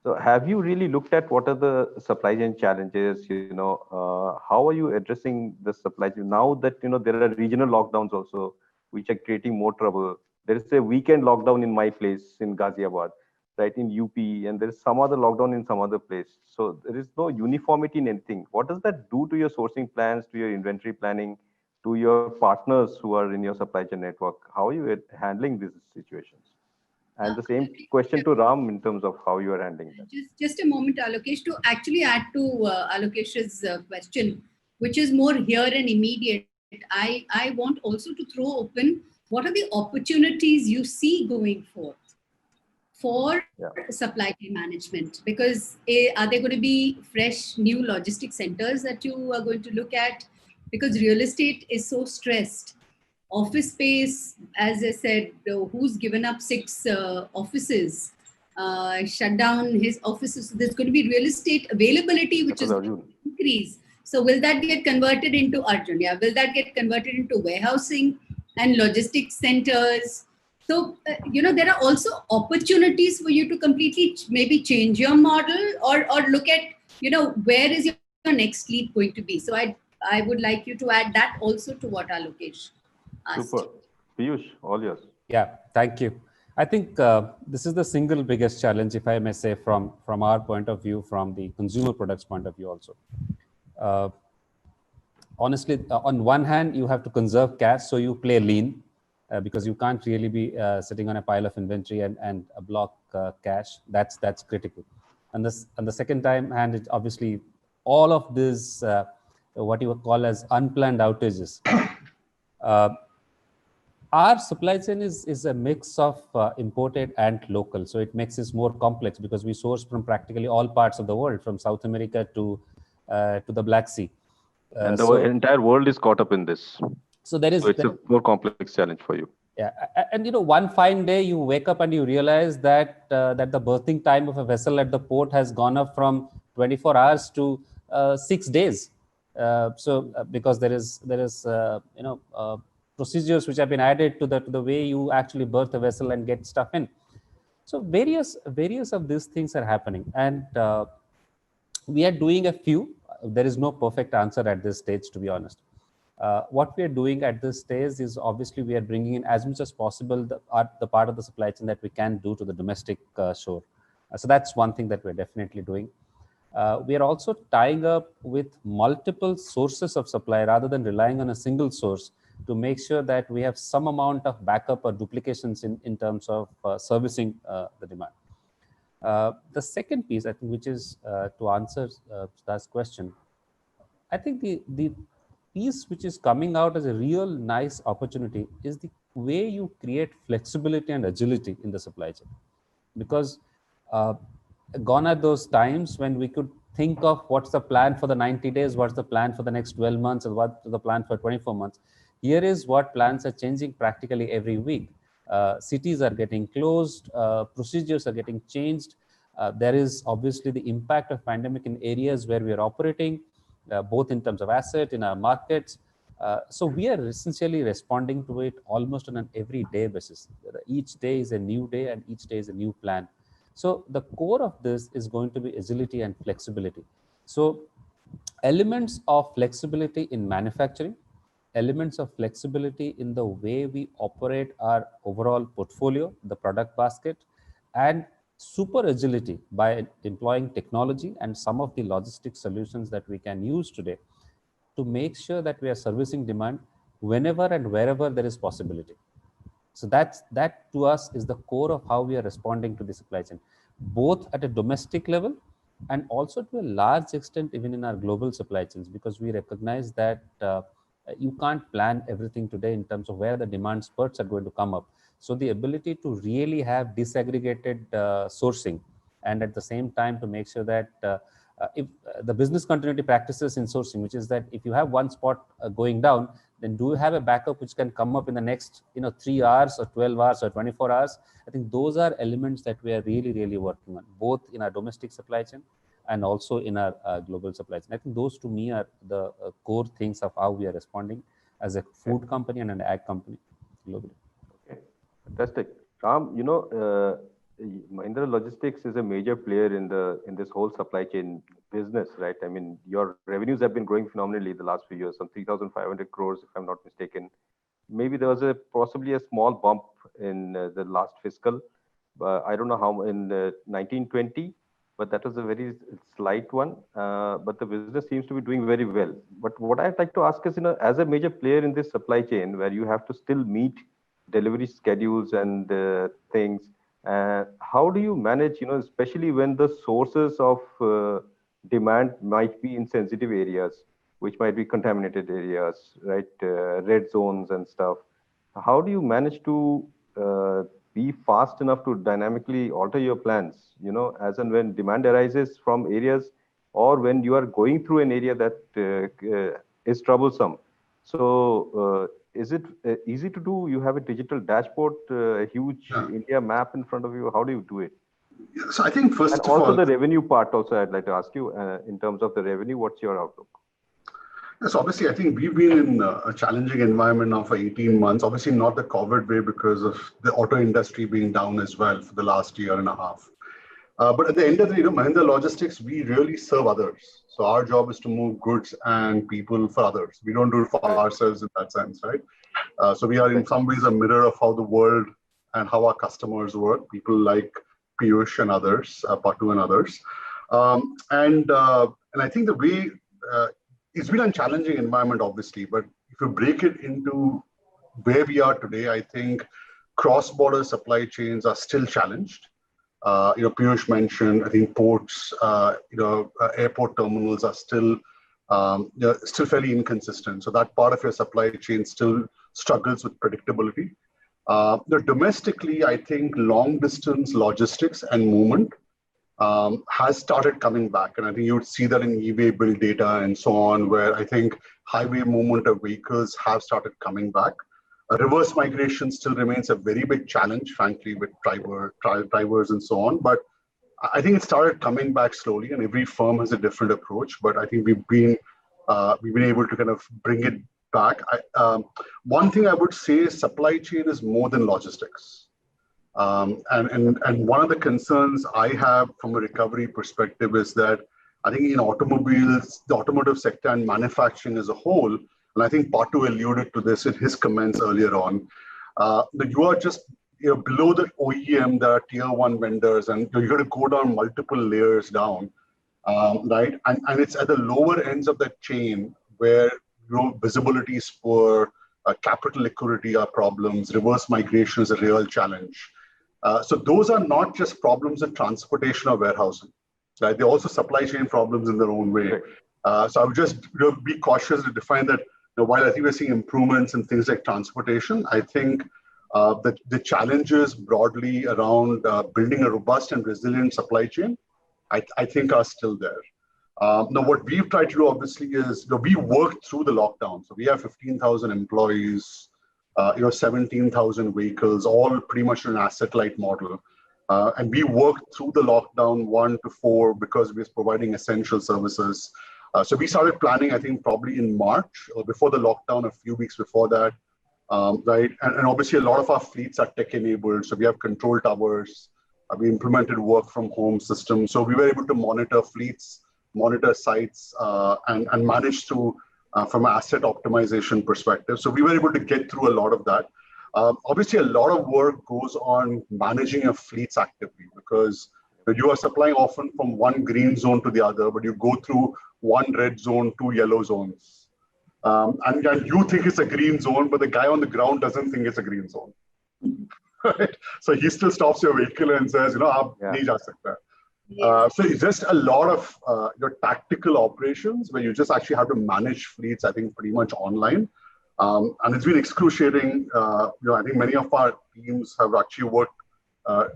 Speaker 1: So have you really looked at what are the supply chain challenges? How are you addressing the supply chain now that, there are regional lockdowns also, which are creating more trouble? There is a weekend lockdown in my place in Ghaziabad, right, in UP, and there is some other lockdown in some other place. So there is no uniformity in anything. What does that do to your sourcing plans, to your inventory planning, to your partners who are in your supply chain network? How are you handling these situations? And the same question to Ram in terms of how you are handling that.
Speaker 8: Just a moment, Alokesh, to actually add to Alokesh's question, which is more here and immediate. I want also to throw open what are the opportunities you see going forth for supply chain management, because are there going to be fresh new logistics centers that you are going to look at? Because real estate is so stressed. Office space, as I said, who's given up 6 offices, shut down his offices. So there's going to be real estate availability, which is going to increase. So will that get converted into Arjun? Yeah, will that get converted into warehousing and logistics centers? So, there are also opportunities for you to completely maybe change your model or look at, where is your next leap going to be? So I would like you to add that also to what Alokesh asked.
Speaker 1: Super. Piyush, all yours.
Speaker 6: Yeah, thank you. I think this is the single biggest challenge, if I may say, from our point of view, from the consumer products point of view also. Honestly, on one hand, you have to conserve cash, so you play lean because you can't really be sitting on a pile of inventory and block cash. That's critical. And the second hand, it's obviously all of this, what you would call as unplanned outages. Our supply chain is a mix of imported and local. So it makes it more complex because we source from practically all parts of the world, from South America to the Black Sea.
Speaker 1: And the entire world is caught up in this.
Speaker 6: So it's
Speaker 1: a more complex challenge for you.
Speaker 6: Yeah, and one fine day you wake up and you realize that that the berthing time of a vessel at the port has gone up from 24 hours to 6 days. Because there is procedures which have been added to the way you actually berth a vessel and get stuff in. So various of these things are happening, and we are doing a few. There is no perfect answer at this stage, to be honest. What we are doing at this stage is obviously we are bringing in as much as possible the part of the supply chain that we can do to the domestic shore. So that's one thing that we're definitely doing. We are also tying up with multiple sources of supply rather than relying on a single source to make sure that we have some amount of backup or duplications in terms of servicing the demand. The second piece, I think, which is to answer Siddharth's question, I think the piece which is coming out as a real nice opportunity is the way you create flexibility and agility in the supply chain. Because gone are those times when we could think of what's the plan for the 90 days, what's the plan for the next 12 months, and what's the plan for 24 months. Here is what plans are changing practically every week. Cities are getting closed, procedures are getting changed. There is obviously the impact of pandemic in areas where we are operating, both in terms of asset, in our markets. So we are essentially responding to it almost on an everyday basis. Each day is a new day and each day is a new plan. So the core of this is going to be agility and flexibility. So elements of flexibility in manufacturing, elements of flexibility in the way we operate our overall portfolio, the product basket, and super agility by employing technology and some of the logistic solutions that we can use today to make sure that we are servicing demand whenever and wherever there is possibility. So that to us is the core of how we are responding to the supply chain, both at a domestic level and also to a large extent even in our global supply chains, because we recognize that you can't plan everything today in terms of where the demand spurts are going to come up. So the ability to really have disaggregated sourcing, and at the same time to make sure that if the business continuity practices in sourcing, which is that if you have one spot going down, then do you have a backup which can come up in the next 3 hours or 12 hours or 24 hours? I think those are elements that we are really working on, both in our domestic supply chain and also in our global supply chain. I think those to me are the core things of how we are responding as a food company and an ag company globally.
Speaker 1: Okay, fantastic. Ram, Mahindra Logistics is a major player in this whole supply chain business, right? I mean, your revenues have been growing phenomenally the last few years, some 3,500 crores, if I'm not mistaken. Maybe there was possibly a small bump in the last fiscal. I don't know how in 1920, but that was a very slight one. But the business seems to be doing very well. But what I'd like to ask is, as a major player in this supply chain, where you have to still meet delivery schedules and things, how do you manage, especially when the sources of demand might be in sensitive areas, which might be contaminated areas, right? Red zones and stuff. How do you manage to be fast enough to dynamically alter your plans, as and when demand arises from areas, or when you are going through an area that is troublesome? So is it easy to do? You have a digital dashboard, a huge India map in front of you. How do you do it?
Speaker 3: So I think first
Speaker 1: and
Speaker 3: of
Speaker 1: also
Speaker 3: all,
Speaker 1: the revenue part also, I'd like to ask you in terms of the revenue, what's your outlook?
Speaker 3: Yes, obviously, I think we've been in a challenging environment now for 18 months. Obviously, not the COVID way because of the auto industry being down as well for the last year and a half. But at the end of the day, Mahindra Logistics, we really serve others. So our job is to move goods and people for others. We don't do it for ourselves in that sense, right? So we are in some ways a mirror of how the world and how our customers work. People like Piyush and others, Patu and others. And I think the way it's been a challenging environment, obviously, but if you break it into where we are today, I think cross-border supply chains are still challenged. Piyush mentioned, I think ports, airport terminals are still fairly inconsistent. So that part of your supply chain still struggles with predictability. Domestically, I think long distance logistics and movement has started coming back. And I think you would see that in e-way bill data and so on, where I think highway movement of vehicles have started coming back. Reverse migration still remains a very big challenge, frankly, with drivers and so on. But I think it started coming back slowly, and every firm has a different approach. But I think we've been able to kind of bring it back. One thing I would say is supply chain is more than logistics. And one of the concerns I have from a recovery perspective is that I think in automobiles, the automotive sector and manufacturing as a whole, and I think Patu alluded to this in his comments earlier on, that you are just below the OEM, there are tier one vendors, and you got to go down multiple layers down, right? And it's at the lower ends of that chain where visibility is poor, capital liquidity are problems, reverse migration is a real challenge. So those are not just problems in transportation or warehousing, right? They're also supply chain problems in their own way. So I would just be cautious to define that. While I think we're seeing improvements in things like transportation, I think the challenges broadly around building a robust and resilient supply chain, I think are still there. Now, what we've tried to do, obviously, is we worked through the lockdown. So we have 15,000 employees, 17,000 vehicles, all pretty much an asset-light model. And we worked through the lockdown 1 to 4 because we was providing essential services. So we started planning, I think, probably in March or before the lockdown, a few weeks before that, right? And obviously, a lot of our fleets are tech-enabled. So we have control towers. We implemented work from home systems. So we were able to monitor fleets, monitor sites, and manage to, from an asset optimization perspective. So we were able to get through a lot of that. Obviously, a lot of work goes on managing your fleets actively because you are supplying often from one green zone to the other, but you go through one red zone, 2 yellow zones. And you think it's a green zone, but the guy on the ground doesn't think it's a green zone. Right? So he still stops your vehicle and says, aap nahi ja sakta. So it's just a lot of your tactical operations where you just actually have to manage fleets, I think, pretty much online. And it's been excruciating. I think many of our teams have actually worked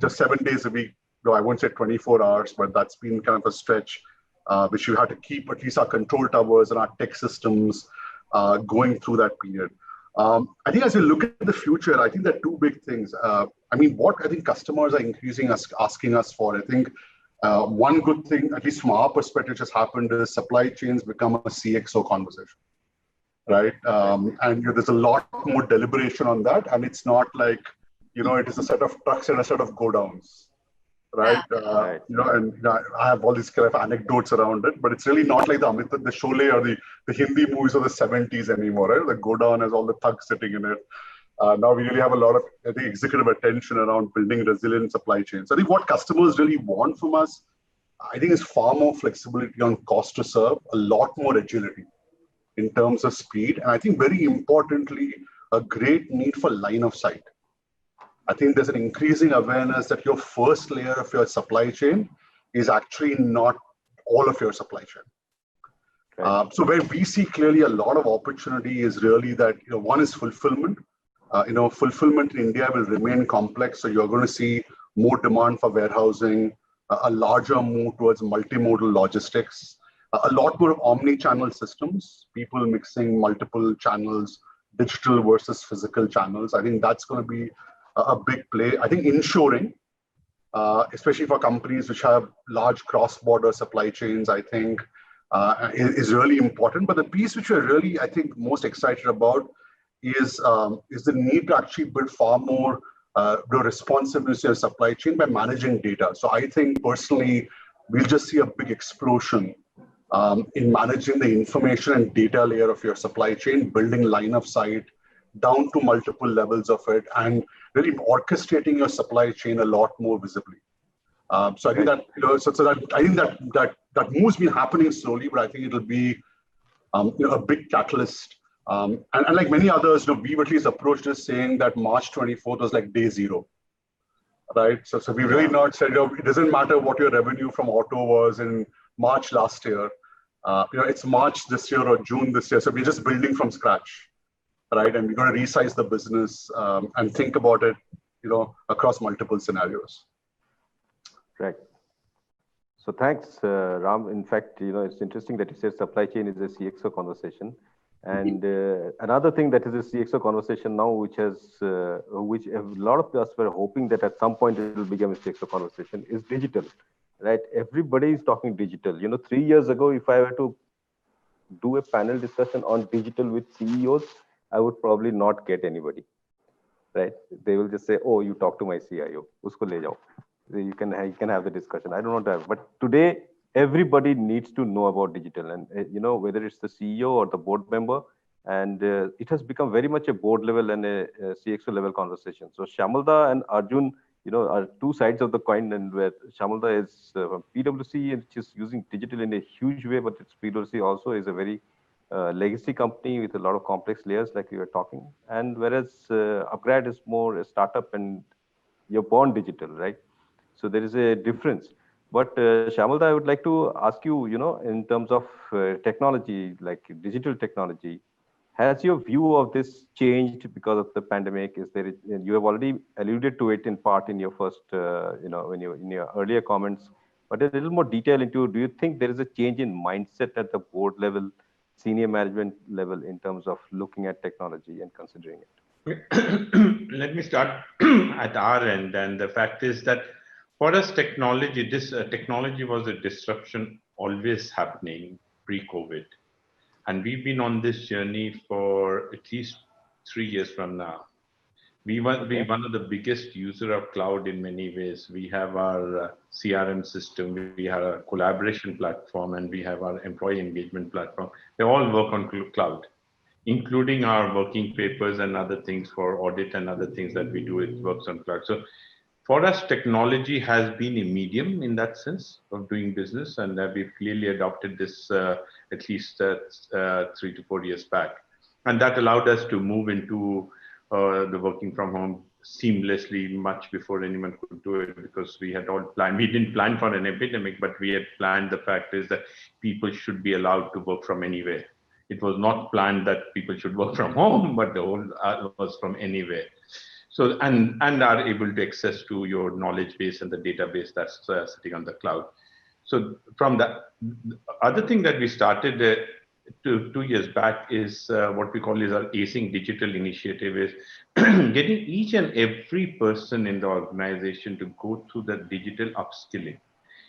Speaker 3: just 7 days a week. Though I won't say 24 hours, but that's been kind of a stretch which you have to keep at least our control towers and our tech systems going through that period. I think as we look at the future, I think there are two big things. What I think customers are asking us for, I think one good thing, at least from our perspective, just happened is supply chains become a CXO conversation, right? And there's a lot more deliberation on that. And it's not like, it is a set of trucks and a set of godowns. Right. I have all these kind of anecdotes around it, but it's really not like the Sholay or the Hindi movies of the 70s anymore. Right? The Godown has all the thugs sitting in it. Now we really have a lot of, I think, executive attention around building resilient supply chains. I think what customers really want from us, I think, is far more flexibility on cost to serve, a lot more agility in terms of speed, and I think very importantly, a great need for line of sight. I think there's an increasing awareness that your first layer of your supply chain is actually not all of your supply chain. Right. So where we see clearly a lot of opportunity is really that, one is fulfillment. Fulfillment in India will remain complex. So you're going to see more demand for warehousing, a larger move towards multimodal logistics, a lot more omni-channel systems, people mixing multiple channels, digital versus physical channels. I think that's going to be a big play. I think ensuring, especially for companies which have large cross-border supply chains, I think is really important. But the piece which we're really, I think, most excited about is the need to actually build far more responsiveness of supply chain by managing data. So I think personally, we'll just see a big explosion in managing the information and data layer of your supply chain, building line of sight down to multiple levels of it, and really orchestrating your supply chain a lot more visibly. So I think that I think that move's been happening slowly, but I think it'll be a big catalyst. And like many others, we've at least approached this saying that March 24th was like day zero, right? So we really not said, it doesn't matter what your revenue from auto was in March last year. It's March this year or June this year. So we're just building from scratch. Right, and we're going to resize the business and think about it, across multiple scenarios.
Speaker 1: Right. So thanks, Ram. In fact, it's interesting that you said supply chain is a CXO conversation, and another thing that is a CXO conversation now, which a lot of us were hoping that at some point it will become a CXO conversation, is digital. Right? Everybody is talking digital. 3 years ago, if I were to do a panel discussion on digital with CEOs, I would probably not get anybody, right? They will just say, "Oh, you talk to my CIO. Usko le jao. You can have the discussion." I don't want to have. But today, everybody needs to know about digital, and whether it's the CEO or the board member, and it has become very much a board level and a CXO level conversation. So Shyamalda and Arjun, are two sides of the coin, and where Shyamalda is from PwC, and which is using digital in a huge way, but its PwC also is a very legacy company with a lot of complex layers like we were talking, and whereas Upgrad is more a startup and you're born digital, right? So there is a difference. But Shamalda, I would like to ask you, in terms of technology, like digital technology, has your view of this changed because of the pandemic? Is there? You have already alluded to it in part in your first, when you in your earlier comments, but a little more detail into. Do you think there is a change in mindset at the board level, senior management level, in terms of looking at technology and considering it?
Speaker 7: Let me start at our end. And the fact is that for us, technology, this technology was a disruption always happening pre-COVID. And we've been on this journey for at least 3 years from now. We want be one of the biggest user of cloud in many ways. We have our CRM system, we have a collaboration platform, and we have our employee engagement platform. They all work on cloud, including our working papers and other things for audit and other things that we do. It works on cloud. So for us, technology has been a medium in that sense of doing business, and we've clearly adopted this at least 3 to 4 years back. And that allowed us to move into the working from home seamlessly much before anyone could do it, because we had all planned. We didn't plan for an epidemic, but we had planned. The fact is that people should be allowed to work from anywhere. It was not planned that people should work from home, but the whole was from anywhere. So, and are able to access to your knowledge base and the database that's sitting on the cloud. So from that, the other thing that we started 2 years back is what we call is our Acing Digital initiative, is getting each and every person in the organization to go through the digital upskilling.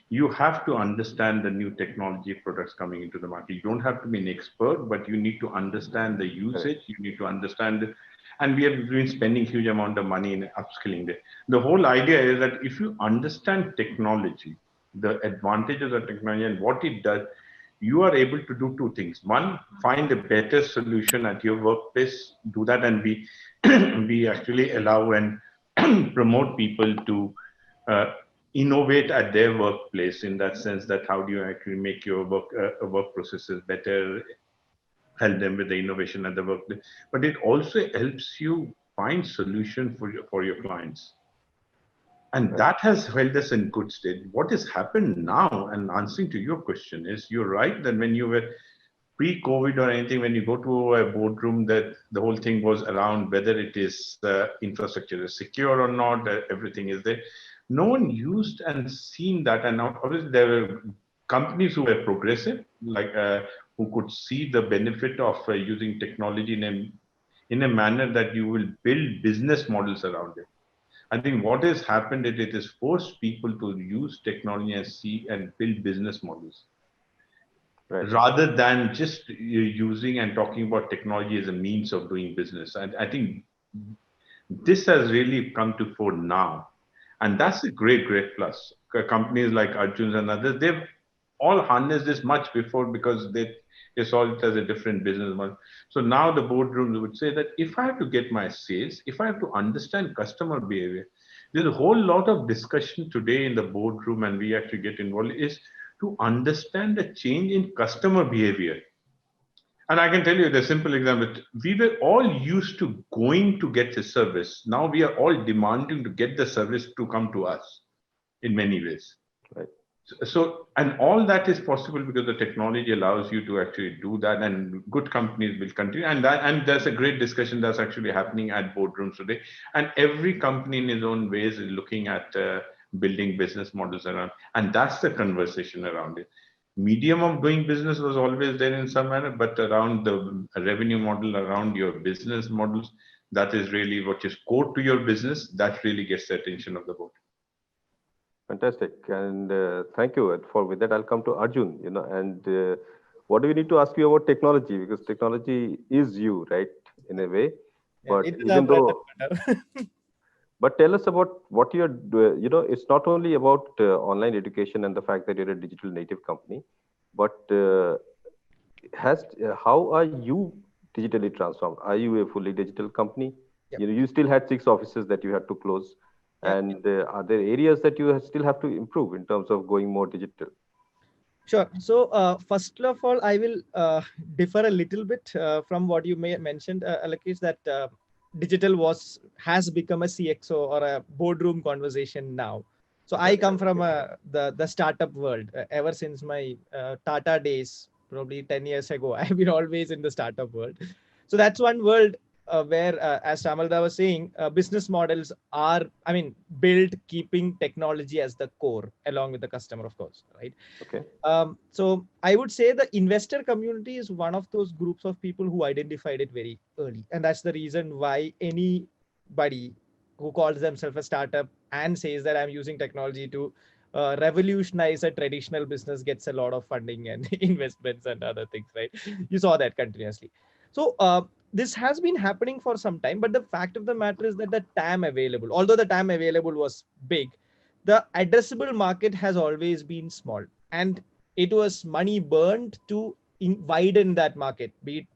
Speaker 7: You have to understand the new technology products coming into the market. You don't have to be an expert, but you need to understand the usage. You need to understand, and we have been spending huge amount of money in upskilling there. The whole idea is that if you understand technology, the advantages of technology and what it does, you are able to do two things. One, find a better solution at your workplace, do that, and we actually allow and promote people to innovate at their workplace, in that sense that how do you actually make your work processes better, help them with the innovation at the workplace. But it also helps you find solution for your clients. And that has held us in good state. What has happened now, and answering to your question, is you're right that when you were pre-COVID or anything, when you go to a boardroom, that the whole thing was around whether it is the infrastructure is secure or not, everything is there. No one used and seen that. And now, obviously, there were companies who were progressive, like who could see the benefit of using technology in a manner that you will build business models around it. I think what has happened is it has forced people to use technology and see and build business models, rather than just using and talking about technology as a means of doing business. And I think this has really come to fore now. And that's a great, great plus. Companies like Arjun's and others, they've all harnessed this much before because they saw it as a different business model. So now the boardrooms would say that if I have to get my sales, if I have to understand customer behavior, there's a whole lot of discussion today in the boardroom, and we actually get involved, is to understand the change in customer behavior. And I can tell you the simple example. We were all used to going to get the service. Now we are all demanding to get the service to come to us in many ways.
Speaker 1: Right.
Speaker 7: So, and all that is possible because the technology allows you to actually do that, and good companies will continue. And there's a great discussion that's actually happening at boardrooms today. And every company in its own ways is looking at building business models around, and that's the conversation around it. Medium of doing business was always there in some manner, but around the revenue model, around your business models, that is really what is core to your business. That really gets the attention of the board.
Speaker 1: Fantastic, and thank you. With that, I'll come to Arjun. And what do we need to ask you about technology? Because technology is you, right, in a way. But even though, but tell us about what you're doing. It's not only about online education and the fact that you're a digital native company, but how are you digitally transformed? Are you a fully digital company? Yep. You still had 6 offices that you had to close. And are there areas that you still have to improve in terms of going more digital?
Speaker 5: Sure. So first of all, I will differ a little bit from what you may mentioned, Alokesh, that digital has become a CXO or a boardroom conversation now. So I come from the startup world. Ever since my Tata days, probably 10 years ago, I've been always in the startup world. So that's one world where, as Samalda was saying, business models are, built keeping technology as the core, along with the customer, of course, right?
Speaker 1: Okay.
Speaker 5: So I would say the investor community is one of those groups of people who identified it very early, and that's the reason why anybody who calls themselves a startup and says that I'm using technology to revolutionize a traditional business gets a lot of funding and investments and other things, right? You saw that continuously. So this has been happening for some time, but the fact of the matter is that the TAM available, although the TAM available was big, the addressable market has always been small, and it was money burned to widen that market, be it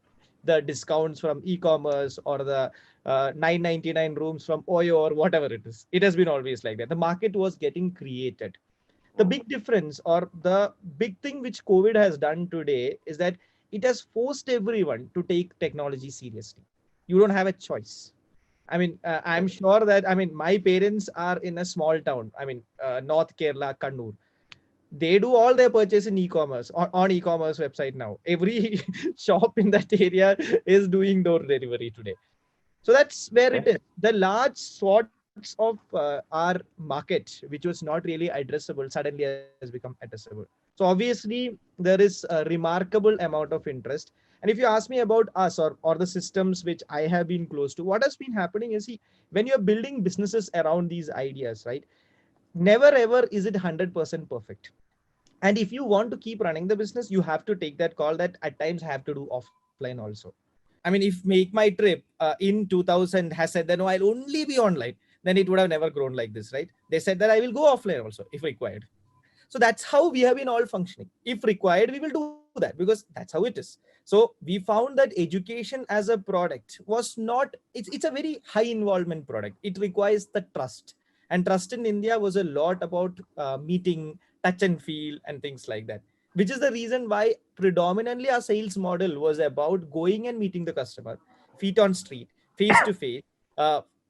Speaker 5: the discounts from e-commerce or the 999 rooms from Oyo or whatever it is. It has been always like that. The market was getting created. The big difference, or the big thing which COVID has done today, is that it has forced everyone to take technology seriously. You don't have a choice. I'm sure that, my parents are in a small town, North Kerala, Kannur. They do all their purchase in e-commerce, on e-commerce website now. Every shop in that area is doing door delivery today. So that's where it is. The large swaths of our market, which was not really addressable, suddenly has become addressable. So obviously, there is a remarkable amount of interest. And if you ask me about us, or the systems which I have been close to, what has been happening is, when you're building businesses around these ideas, right? Never ever is it 100% perfect. And if you want to keep running the business, you have to take that call that at times have to do offline also. If Make My Trip in 2000 has said that, no, I'll only be online, then it would have never grown like this, right? They said that I will go offline also if required. So that's how we have been all functioning. If required, we will do that, because that's how it is. So we found that education as a product was not, it's a very high involvement product. It requires the trust. And trust in India was a lot about meeting, touch and feel, and things like that, which is the reason why predominantly our sales model was about going and meeting the customer, feet on street, face to face,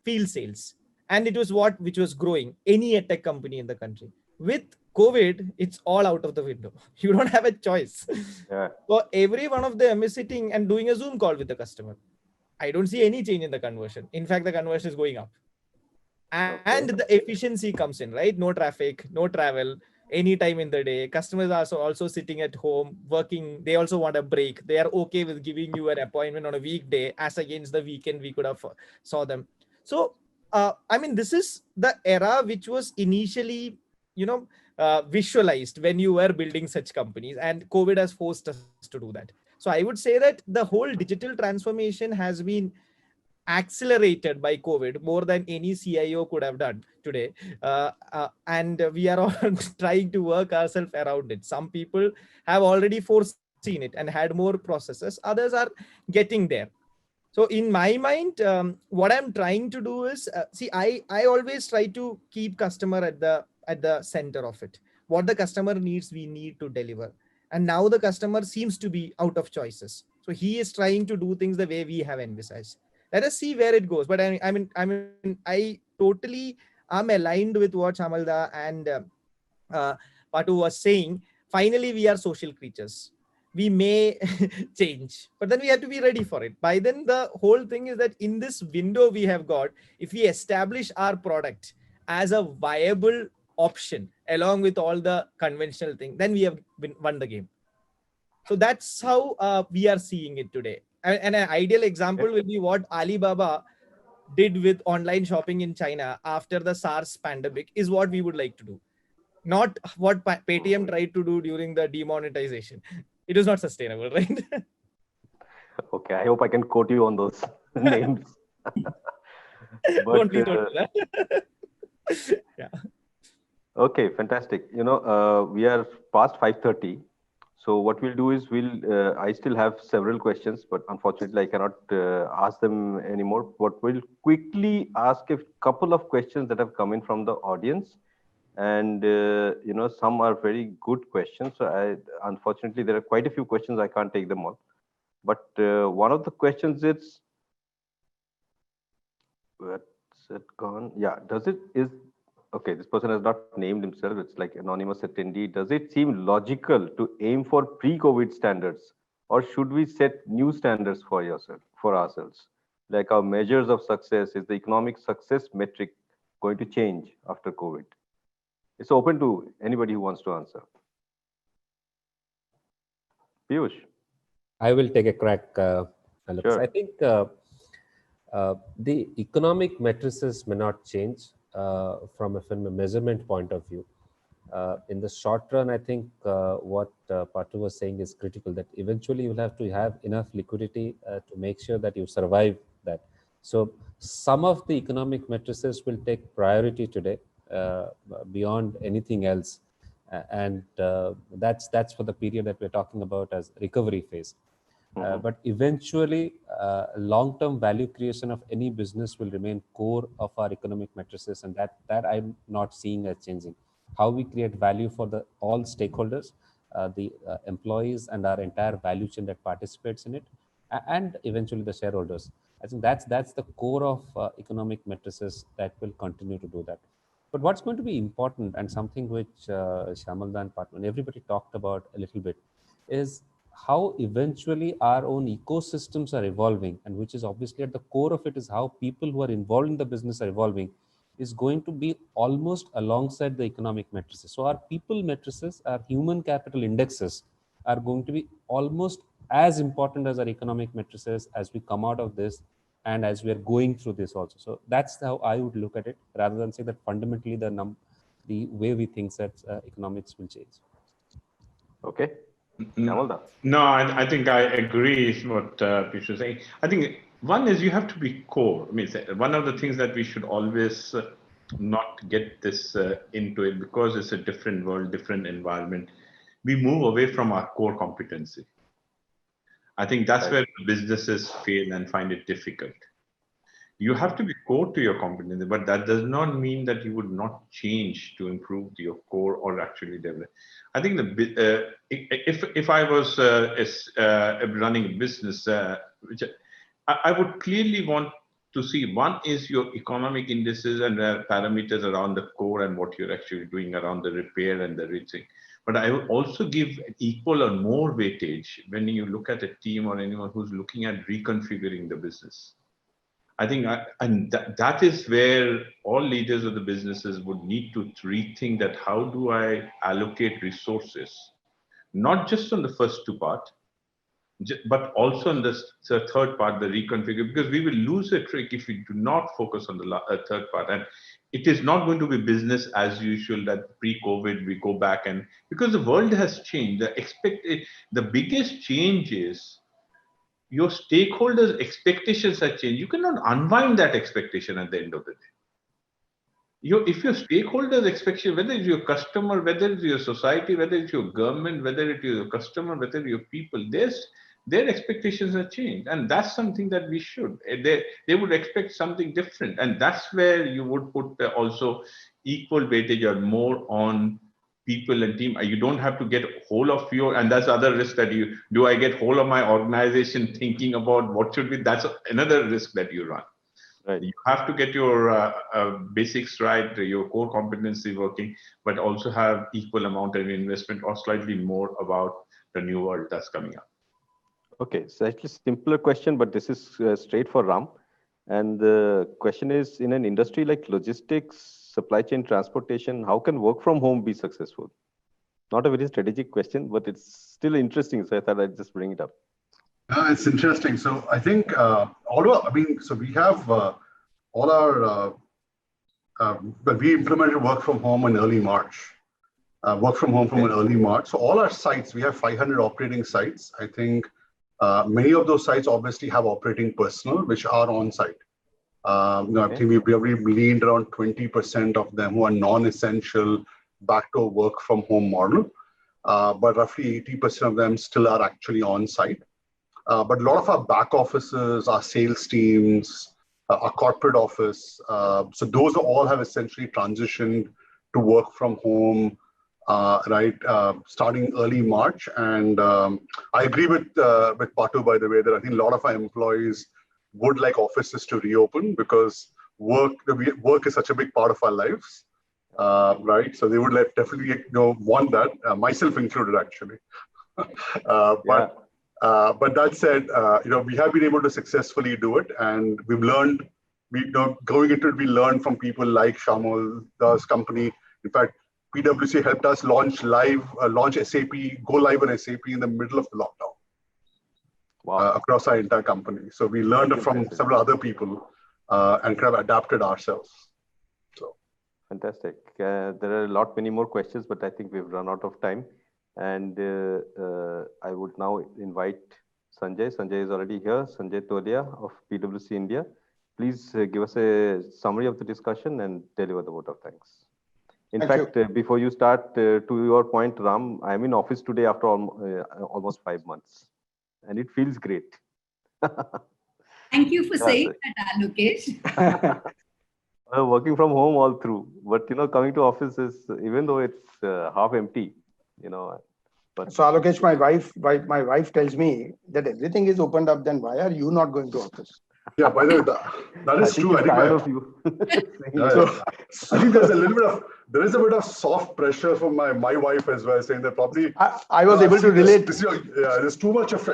Speaker 5: field sales. And it was which was growing any tech company in the country. With COVID, it's all out of the window. You don't have a choice.
Speaker 1: Yeah.
Speaker 5: So every one of them is sitting and doing a Zoom call with the customer. I don't see any change in the conversion. In fact, the conversion is going up. And the efficiency comes in, right? No traffic, no travel, anytime in the day. Customers are also sitting at home, working. They also want a break. They are okay with giving you an appointment on a weekday, as against the weekend we could have saw them. So, this is the era which was initially, visualized when you were building such companies, and COVID has forced us to do that. So I would say that the whole digital transformation has been accelerated by COVID more than any CIO could have done today. And we are all trying to work ourselves around it. Some people have already foreseen it and had more processes. Others are getting there. So in my mind, what I'm trying to do is, I always try to keep customer at the center of it. What the customer needs, we need to deliver. And now the customer seems to be out of choices. So he is trying to do things the way we have envisaged. Let us see where it goes. But I totally am aligned with what Chamalda and Patu was saying. Finally, we are social creatures. We may change, but then we have to be ready for it. By then, the whole thing is that in this window we have got, if we establish our product as a viable option along with all the conventional thing, then we have won the game. So that's how we are seeing it today. And an ideal example will be what Alibaba did with online shopping in China after the SARS pandemic is what we would like to do. Not what Paytm tried to do during the demonetization. It is not sustainable, right?
Speaker 1: Okay, I hope I can quote you on those names.
Speaker 5: Don't please don't do that. Yeah.
Speaker 1: Okay, fantastic. We are past 5:30. So what we'll do is I still have several questions, but unfortunately I cannot ask them anymore. But we'll quickly ask a couple of questions that have come in from the audience. And, some are very good questions. So unfortunately, there are quite a few questions. I can't take them all. But one of the questions is, it gone? Yeah. Okay, this person has not named himself. It's like anonymous attendee. Does it seem logical to aim for pre-COVID standards, or should we set new standards for ourselves? Like our measures of success, is the economic success metric going to change after COVID? It's open to anybody who wants to answer. Piyush.
Speaker 6: I will take a crack. Alex.
Speaker 1: Sure.
Speaker 6: I think the economic matrices may not change from a measurement point of view. In the short run, I think what Patu was saying is critical, that eventually you'll have to have enough liquidity to make sure that you survive that. So some of the economic matrices will take priority today beyond anything else. And that's for the period that we're talking about as recovery phase. But eventually, long-term value creation of any business will remain core of our economic matrices, and that I'm not seeing as changing. How we create value for all stakeholders, the employees, and our entire value chain that participates in it, and eventually the shareholders. I think that's the core of economic matrices that will continue to do that. But what's going to be important, and something which Shyamalda and Patu and everybody talked about a little bit, is how eventually our own ecosystems are evolving, and which is obviously at the core of it is how people who are involved in the business are evolving, is going to be almost alongside the economic matrices. So our people matrices, our human capital indexes are going to be almost as important as our economic matrices as we come out of this and as we are going through this also. So that's how I would look at it, rather than say that fundamentally the way we think that economics will change.
Speaker 1: Okay. Shyamalda.
Speaker 7: No, I think I agree with what Piyush was saying. I think one is you have to be core. I mean, one of the things that we should always not get this into it, because it's a different world, different environment. We move away from our core competency. I think that's where businesses fail and find it difficult. You have to be core to your competency, but that does not mean that you would not change to improve your core or actually develop. I think if I was running a business, which I would clearly want to see, one is your economic indices and parameters around the core and what you're actually doing around the repair and the reaching. But I would also give equal or more weightage when you look at a team or anyone who's looking at reconfiguring the business. I think, that is where all leaders of the businesses would need to rethink that. How do I allocate resources, not just on the first two parts, but also on the third part, the reconfigure, because we will lose a trick if we do not focus on the third part. And it is not going to be business as usual that pre-COVID we go back, and because the world has changed, the biggest change is your stakeholders' expectations have changed. You cannot unwind that expectation at the end of the day. If your stakeholders' expectation, whether it's your customer, whether it's your society, whether it's your government, whether it's your customer, whether it's your people, their expectations have changed. And that's something that we should. They would expect something different. And that's where you would put also equal weightage or more on people and team. You don't have to get whole of your, and that's other risk that do I get whole of my organization thinking about what should be, that's another risk that you run. Right. You have to get your basics right, your core competency working, but also have equal amount of investment or slightly more about the new world that's coming up.
Speaker 1: Okay, slightly simpler question, but this is straight for Ram. And the question is, in an industry like logistics, supply chain, transportation, how can work from home be successful? Not a very strategic question, but it's still interesting. So I thought I'd just bring it up.
Speaker 3: It's interesting. So I think so we have all our, we implemented work from home in early March. Work from home from early March. So all our sites, we have 500 operating sites. I think many of those sites obviously have operating personnel, which are on site. I think we've leaned around 20% of them who are non-essential back to a work from home model. But roughly 80% of them still are actually on site. But a lot of our back offices, our sales teams, our corporate office, so those all have essentially transitioned to work from home, starting early March. And I agree with Patu, by the way, that I think a lot of our employees would like offices to reopen, because work is such a big part of our lives, right? So they would definitely want that, myself included, actually. But that said, we have been able to successfully do it, and we've learned. Going into it, we learned from people like Shamal, Da's company. In fact, PwC helped us launch SAP, go live on SAP in the middle of the lockdown. Wow. Across our entire company. So we learned it from several other people and kind of adapted ourselves. So
Speaker 1: fantastic. There are many more questions, but I think we've run out of time. And I would now invite Sanjay. Sanjay is already here. Sanjay Tolia of PwC India. Please give us a summary of the discussion and deliver the vote of thanks. In fact, before you start, to your point, Ram, I'm in office today after almost 5 months, and it feels great.
Speaker 8: Thank you for saying that, Alokesh.
Speaker 1: Working from home all through, but coming to office is, even though it's half empty, But
Speaker 9: so Alokesh, my wife tells me that everything is opened up. Then why are you not going to office?
Speaker 3: Yeah, by the way, that is true. I think
Speaker 1: of you.
Speaker 3: I think there's a bit of soft pressure from my wife as well, saying that probably
Speaker 9: I was able to relate.
Speaker 3: There's too much of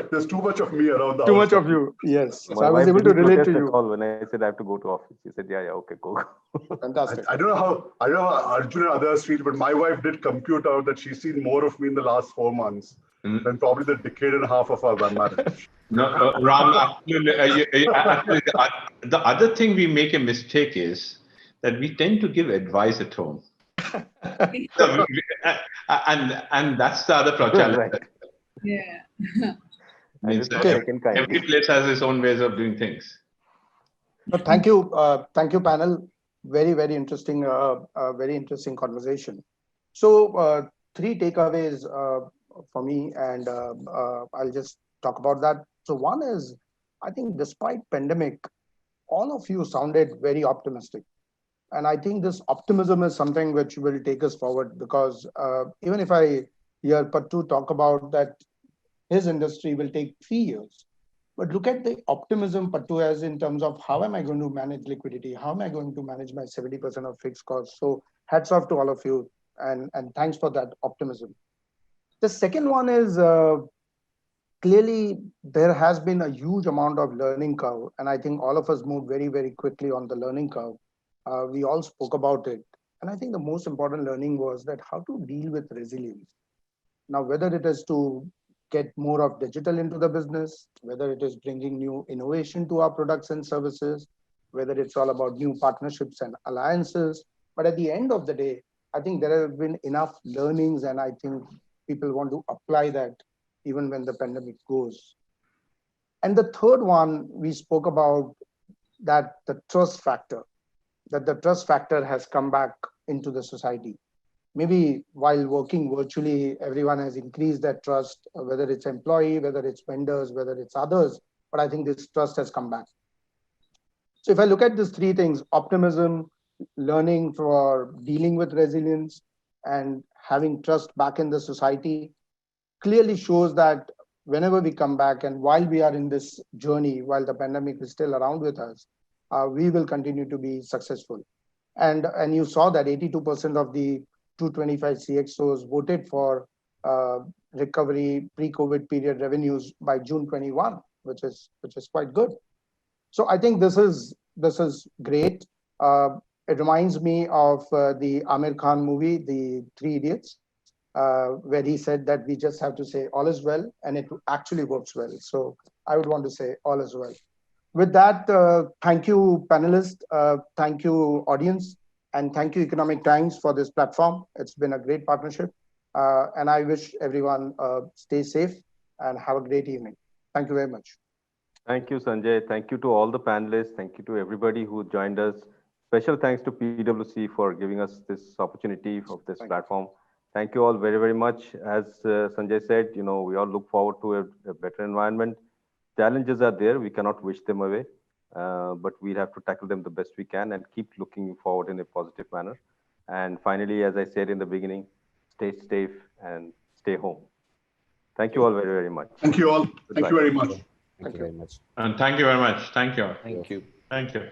Speaker 3: me around the house.
Speaker 9: Too much of you, yes.
Speaker 1: So I was able to relate to you. When I said I have to go to office, she said, "Yeah, okay, go."
Speaker 9: Fantastic.
Speaker 3: I don't know how Arjun and others feel, but my wife did compute out that she's seen more of me in the last 4 months than probably the decade and a half of our marriage.
Speaker 7: No, Ram, actually, the other thing we make a mistake is that we tend to give advice at home. and that's the other challenge.
Speaker 1: Right.
Speaker 8: Yeah.
Speaker 7: Every place has its own ways of doing things.
Speaker 9: But thank you, panel. Very, very interesting, very interesting conversation. So 3 takeaways for me, and I'll just talk about that. So one is, I think despite pandemic, all of you sounded very optimistic. And I think this optimism is something which will take us forward, because even if I hear Pattu talk about that his industry will take 3 years, but look at the optimism Pattu has in terms of how am I going to manage liquidity? How am I going to manage my 70% of fixed costs? So hats off to all of you, and thanks for that optimism. The second one is, clearly, there has been a huge amount of learning curve, and I think all of us moved very, very quickly on the learning curve. We all spoke about it. And I think the most important learning was that how to deal with resilience. Now, whether it is to get more of digital into the business, whether it is bringing new innovation to our products and services, whether it's all about new partnerships and alliances. But at the end of the day, I think there have been enough learnings, and I think people want to apply that even when the pandemic goes. And the third one, we spoke about that the trust factor has come back into the society. Maybe while working virtually, everyone has increased that trust, whether it's employee, whether it's vendors, whether it's others, but I think this trust has come back. So if I look at these 3 things, optimism, learning for dealing with resilience, and having trust back in the society, clearly shows that whenever we come back and while we are in this journey, while the pandemic is still around with us, we will continue to be successful. And you saw that 82% of the 225 CXOs voted for recovery pre-COVID period revenues by June 21, which is quite good. So I think this is great. It reminds me of the Amir Khan movie, The 3 Idiots, where he said that we just have to say all is well, and it actually works well. So I would want to say all is well. With that, thank you, panelists, thank you, audience, and thank you, Economic Times, for this platform. It's been a great partnership, and I wish everyone stay safe and have a great evening. Thank you very much.
Speaker 1: Thank you, Sanjay. Thank you to all the panelists. Thank you to everybody who joined us. Special thanks to PwC for giving us this opportunity of this platform. Thank you all very, very much. As Sanjay said, we all look forward to a better environment. Challenges are there. We cannot wish them away, but we have to tackle them the best we can and keep looking forward in a positive manner. And finally, as I said in the beginning, stay safe and stay home. Thank you all very, very much.
Speaker 3: Thank you all.
Speaker 1: Goodbye.
Speaker 3: Thank you very much.
Speaker 6: Thank you very much.
Speaker 7: And thank you very much. Thank you.
Speaker 5: Thank you.
Speaker 7: Thank you.